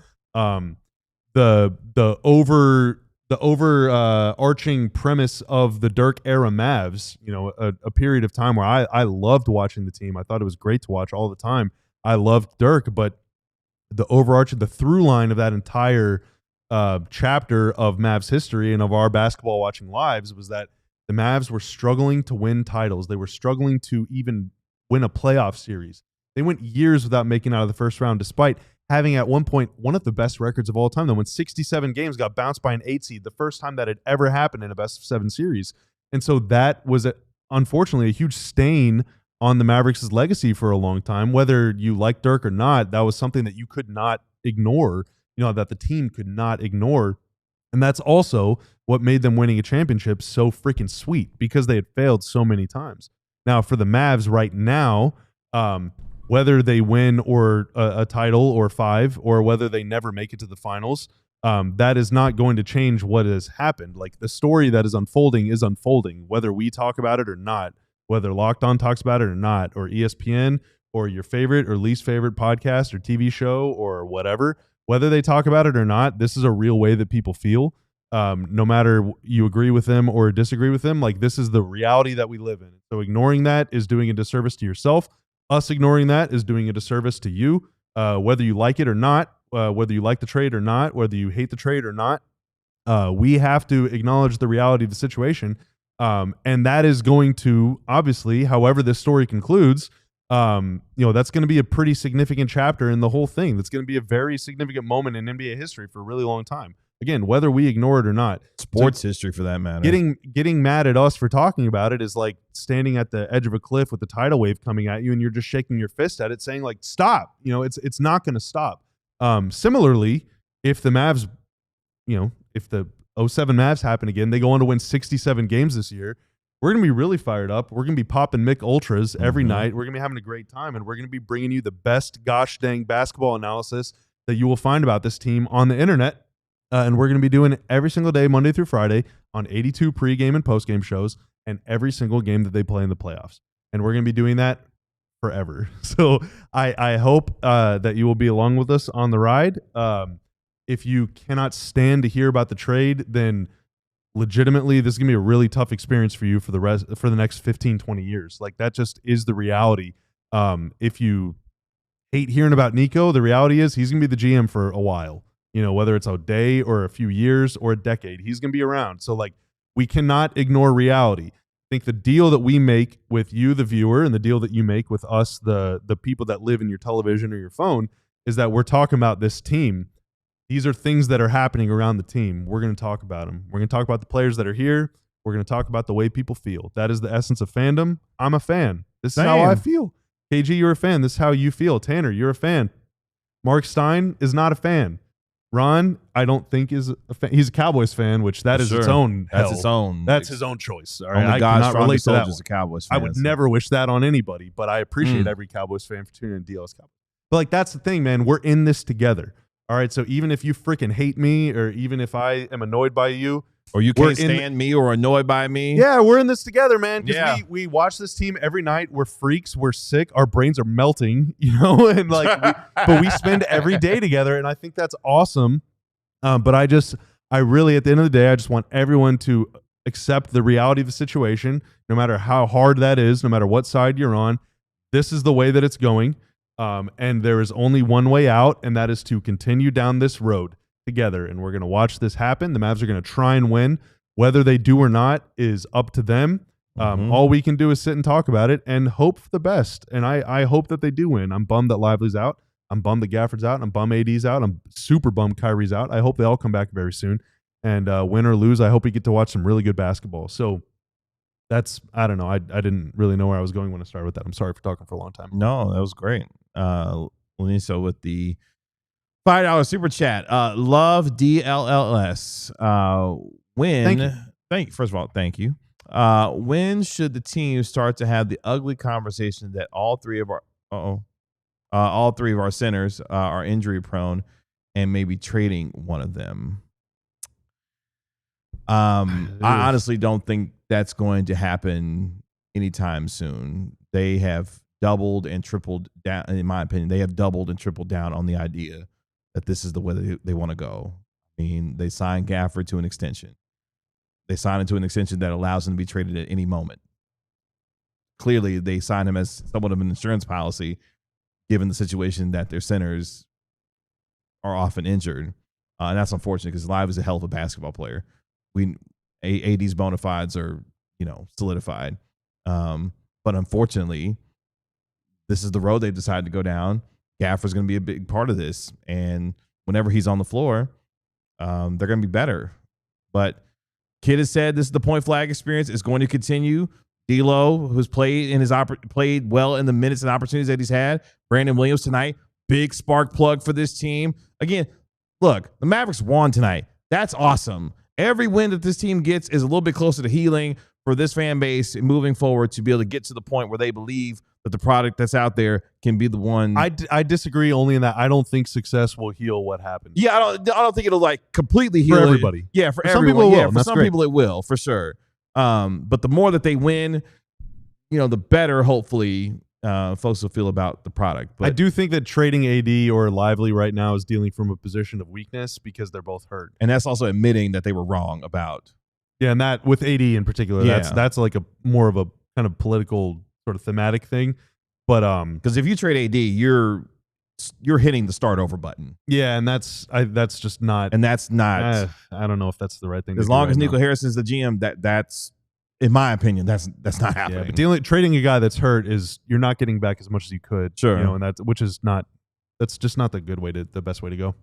overarching premise of the Dirk era Mavs, a period of time where I loved watching the team. I thought it was great to watch all the time. I loved Dirk, but the through line of that entire chapter of Mavs history and of our basketball watching lives was that the Mavs were struggling to win titles. They were struggling to even win a playoff series. They went years without making out of the first round, despite having at one point one of the best records of all time. They won 67 games, got bounced by an 8 seed, the first time that had ever happened in a best of 7 series. And so that was, unfortunately, a huge stain on the Mavericks' legacy for a long time. Whether you like Dirk or not, that was something that you could not ignore, that the team could not ignore. And that's also what made them winning a championship so freaking sweet, because they had failed so many times. Now, for the Mavs right now, whether they win or a title or 5, or whether they never make it to the finals, that is not going to change what has happened. Like, the story that is unfolding, whether we talk about it or not, whether Locked On talks about it or not, or ESPN, or your favorite or least favorite podcast or TV show or whatever, whether they talk about it or not, this is a real way that people feel. No matter you agree with them or disagree with them, like, this is the reality that we live in. So ignoring that is doing a disservice to yourself. Us ignoring that is doing a disservice to you, whether you like it or not, whether you like the trade or not, whether you hate the trade or not. We have to acknowledge the reality of the situation. And that is going to, obviously, however this story concludes, that's going to be a pretty significant chapter in the whole thing. That's going to be a very significant moment in NBA history for a really long time. Again, whether we ignore it or not. Sports history, for that matter. Getting mad at us for talking about it is like standing at the edge of a cliff with the tidal wave coming at you, and you're just shaking your fist at it, saying, like, stop. It's not going to stop. Similarly, if the Mavs, if the 07 Mavs happen again, they go on to win 67 games this year, we're going to be really fired up. We're going to be popping Mick Ultras every night. We're going to be having a great time, and we're going to be bringing you the best gosh dang basketball analysis that you will find about this team on the internet. And we're going to be doing it every single day, Monday through Friday, on 82 pregame and postgame shows, and every single game that they play in the playoffs. And we're going to be doing that forever. So I hope that you will be along with us on the ride. If you cannot stand to hear about the trade, then legitimately this is going to be a really tough experience for you for the next 15, 20 years. Like, that just is the reality. If you hate hearing about Nico, the reality is he's going to be the GM for a while. Whether it's a day or a few years or a decade, he's going to be around. So, like, we cannot ignore reality. I think the deal that we make with you, the viewer, and the deal that you make with us, the people that live in your television or your phone, is that we're talking about this team. These are things that are happening around the team. We're going to talk about them. We're going to talk about the players that are here. We're going to talk about the way people feel. That is the essence of fandom. I'm a fan. This is how I feel. KG, you're a fan. This is how you feel. Tanner, you're a fan. Marc Stein is not a fan. Ron, I don't think is a fan. He's a Cowboys fan, which that is its own hell. That's its own. That's his own choice. All right? Only I gosh, cannot Ron relate to that is one. a Cowboys fan. I would never wish that on anybody, but I appreciate every Cowboys fan for tuning in DLS Cowboys. But, like, that's the thing, man. We're in this together. All right, so even if you freaking hate me, or even if I am annoyed by you, or you can't stand me or annoyed by me. Yeah, we're in this together, man. Yeah. We watch this team every night. We're freaks. We're sick. Our brains are melting, and but we spend every day together, and I think that's awesome. But I really, at the end of the day, I just want everyone to accept the reality of the situation, no matter how hard that is, no matter what side you're on. This is the way that it's going. And there is only one way out, and that is to continue down this road together. And we're going to watch this happen. The Mavs are going to try and win. Whether they do or not is up to them. All we can do is sit and talk about it and hope for the best. And I hope that they do win. I'm bummed that Lively's out. I'm bummed that Gafford's out. I'm bummed AD's out. I'm super bummed Kyrie's out. I hope they all come back very soon. And win or lose, I hope we get to watch some really good basketball. So that's, I don't know. I didn't really know where I was going when I started with that. I'm sorry for talking for a long time. No, that was great. Leniso with the $5 super chat. Love DLLS. First of all, thank you. When should the team start to have the ugly conversation that all three of our centers are injury prone, and maybe trading one of them? I honestly don't think that's going to happen anytime soon. They have doubled and tripled down, in my opinion. They have doubled and tripled down on the idea that this is the way they want to go. I mean, they signed Gafford to an extension. They signed him to an extension that allows him to be traded at any moment. Clearly, they signed him as somewhat of an insurance policy, given the situation that their centers are often injured. And that's unfortunate because Live is a hell of a basketball player. AD's bona fides are, solidified. But unfortunately, this is the road they've decided to go down. Gafford's going to be a big part of this. And whenever he's on the floor, they're going to be better. But Kid has said this is the point Flagg experience is going to continue. D'Lo, who's played well in the minutes and opportunities that he's had. Brandon Williams tonight, big spark plug for this team. Again, look, the Mavericks won tonight. That's awesome. Every win that this team gets is a little bit closer to healing for this fan base moving forward to be able to get to the point where they believe that the product that's out there can be the one. I disagree only in that I don't think success will heal what happened. Yeah, I don't think it'll completely heal for everybody. Yeah, for some everyone. people Yeah, will. for some people it will, for sure. But the more that they win, the better hopefully folks will feel about the product. But I do think that trading AD or Lively right now is dealing from a position of weakness because they're both hurt. And that's also admitting that they were wrong about. Yeah, and that with AD in particular, Yeah. that's like a more of a kind of political sort of thematic thing. But because if you trade AD, you're hitting the start over button. Yeah, and that's just not. And that's not. I don't know if that's the right thing. As long as Nico Harrison's the GM, that's in my opinion, that's not happening. Yeah, but trading a guy that's hurt is you're not getting back as much as you could. Sure, and that's just not the best way to go.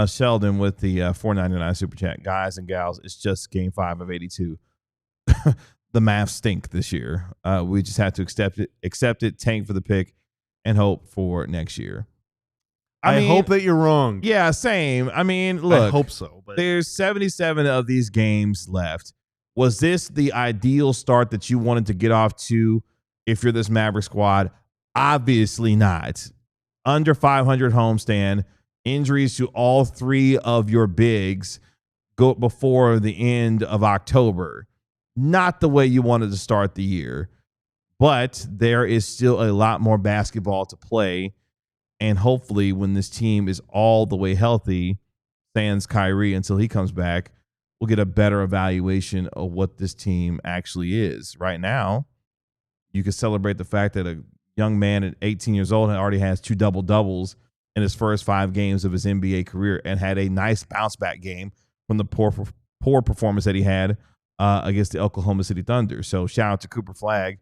Sheldon with the $4.99 super chat. Guys and gals, it's just game 5 of 82. The Mavs stink this year. We just have to accept it, tank for the pick, and hope for next year. I mean, hope that you're wrong. Yeah, same. I mean, look. I hope so. But there's 77 of these games left. Was this the ideal start that you wanted to get off to if you're this Maverick squad? Obviously not. Under 500 homestand. Injuries to all 3 of your bigs go before the end of October. Not the way you wanted to start the year, but there is still a lot more basketball to play. And hopefully when this team is all the way healthy, sans Kyrie until he comes back, we'll get a better evaluation of what this team actually is. Right now, you can celebrate the fact that a young man at 18 years old already has 2 double-doubles in his first 5 games of his NBA career and had a nice bounce-back game from the poor performance that he had against the Oklahoma City Thunder. So shout out to Cooper Flagg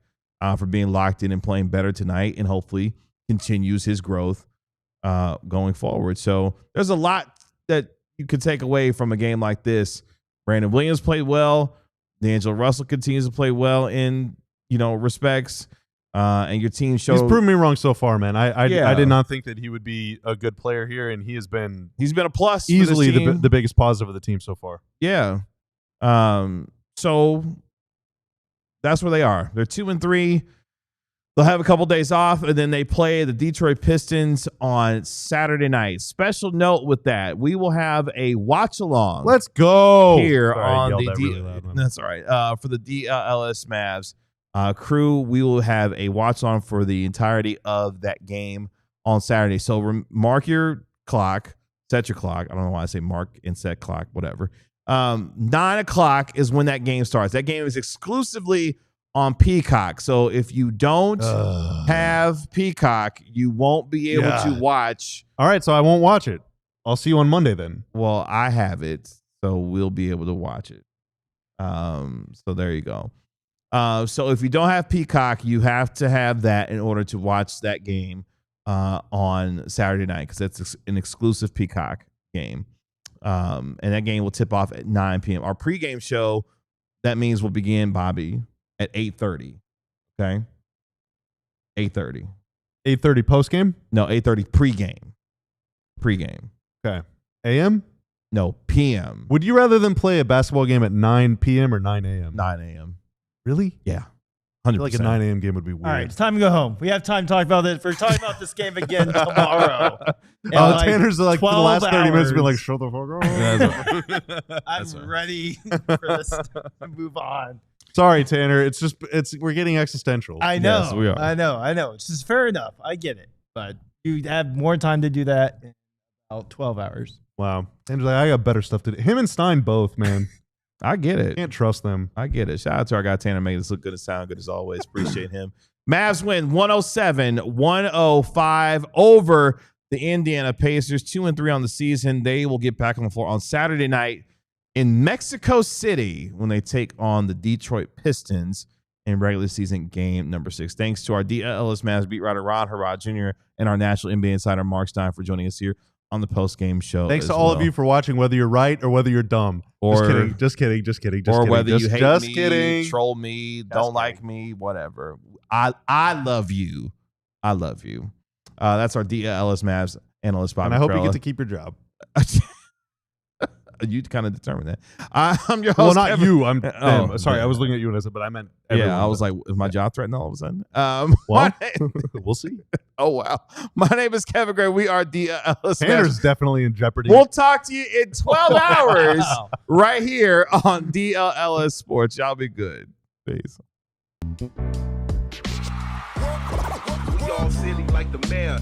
for being locked in and playing better tonight and hopefully continues his growth going forward. So there's a lot that you could take away from a game like this. Brandon Williams played well. D'Angelo Russell continues to play well in, respects. And your team showed. He's proven me wrong so far, man. I did not think that he would be a good player here, and he's been a plus. Easily the biggest positive of the team so far. Yeah. So that's where they are. They're 2-3. They'll have a couple days off, and then they play the Detroit Pistons on Saturday night. Special note with that, we will have a watch along. Let's go here. Sorry, on the really loud, that's all right. For the DLLS Mavs crew, we will have a watch along for the entirety of that game on Saturday. So mark your clock, set your clock. I don't know why I say mark and set clock, whatever. 9:00 is when that game starts. That game is exclusively on Peacock. So if you don't have Peacock, you won't be able to watch. All right, so I won't watch it. I'll see you on Monday then. Well, I have it, so we'll be able to watch it. So there you go. So if you don't have Peacock, you have to have that in order to watch that game on Saturday night because it's an exclusive Peacock game. And that game will tip off at 9 p.m. Our pregame show, that means will begin, Bobby, at 8:30. Okay? 8:30. 8:30 postgame? No, 8:30 pregame. Pregame. Okay. AM? No, PM. Would you rather than play a basketball game at 9 p.m. or 9 a.m.? 9 a.m. Really? Yeah. 100%. I feel like a 9 a.m. game would be weird. All right, it's time to go home. We have time to talk about this. We're talking about this game again tomorrow. Tanner's like for the last 30 minutes be like, shut the fuck up. I'm ready for this to move on. Sorry, Tanner. It's we're getting existential. I know. Yes, we are. I know. It's just fair enough. I get it. But you have more time to do that in about 12 hours. Wow. Tanner's like, I got better stuff to do. Him and Stein both, man. I get it. Can't trust them. I get it. Shout out to our guy Tanner, making this look good and sound good as always. Appreciate him. Mavs win 107-105 over the Indiana Pacers. 2-3 on the season. They will get back on the floor on Saturday night in Mexico City when they take on the Detroit Pistons in regular season game number 6. Thanks to our DLLS Mavs beat writer Harrod Jr. and our national NBA insider Marc Stein for joining us here on the post-game show. Thanks to all of you for watching, whether you're right or whether you're dumb. Just kidding. Or whether you hate just me, kidding. troll me, don't like me, whatever. I love you. I love you. That's our DLLS Mavs analyst, Bobby And I hope you Crella. get to keep your job. You kind of determined that. I'm your Well, host. not Kevin. you. I'm Oh, sorry. yeah. I was looking at you and I said, but I meant everyone. Yeah, I was like, is my job threatened all of a sudden? well, my name- we'll see. oh, wow. My name is Kevin Gray. We are DLLS Tanner's Mavs. definitely in jeopardy. We'll talk to you in 12 hours Wow. right here on DLLS Sports. Y'all be good. Peace. We all silly like the mayor.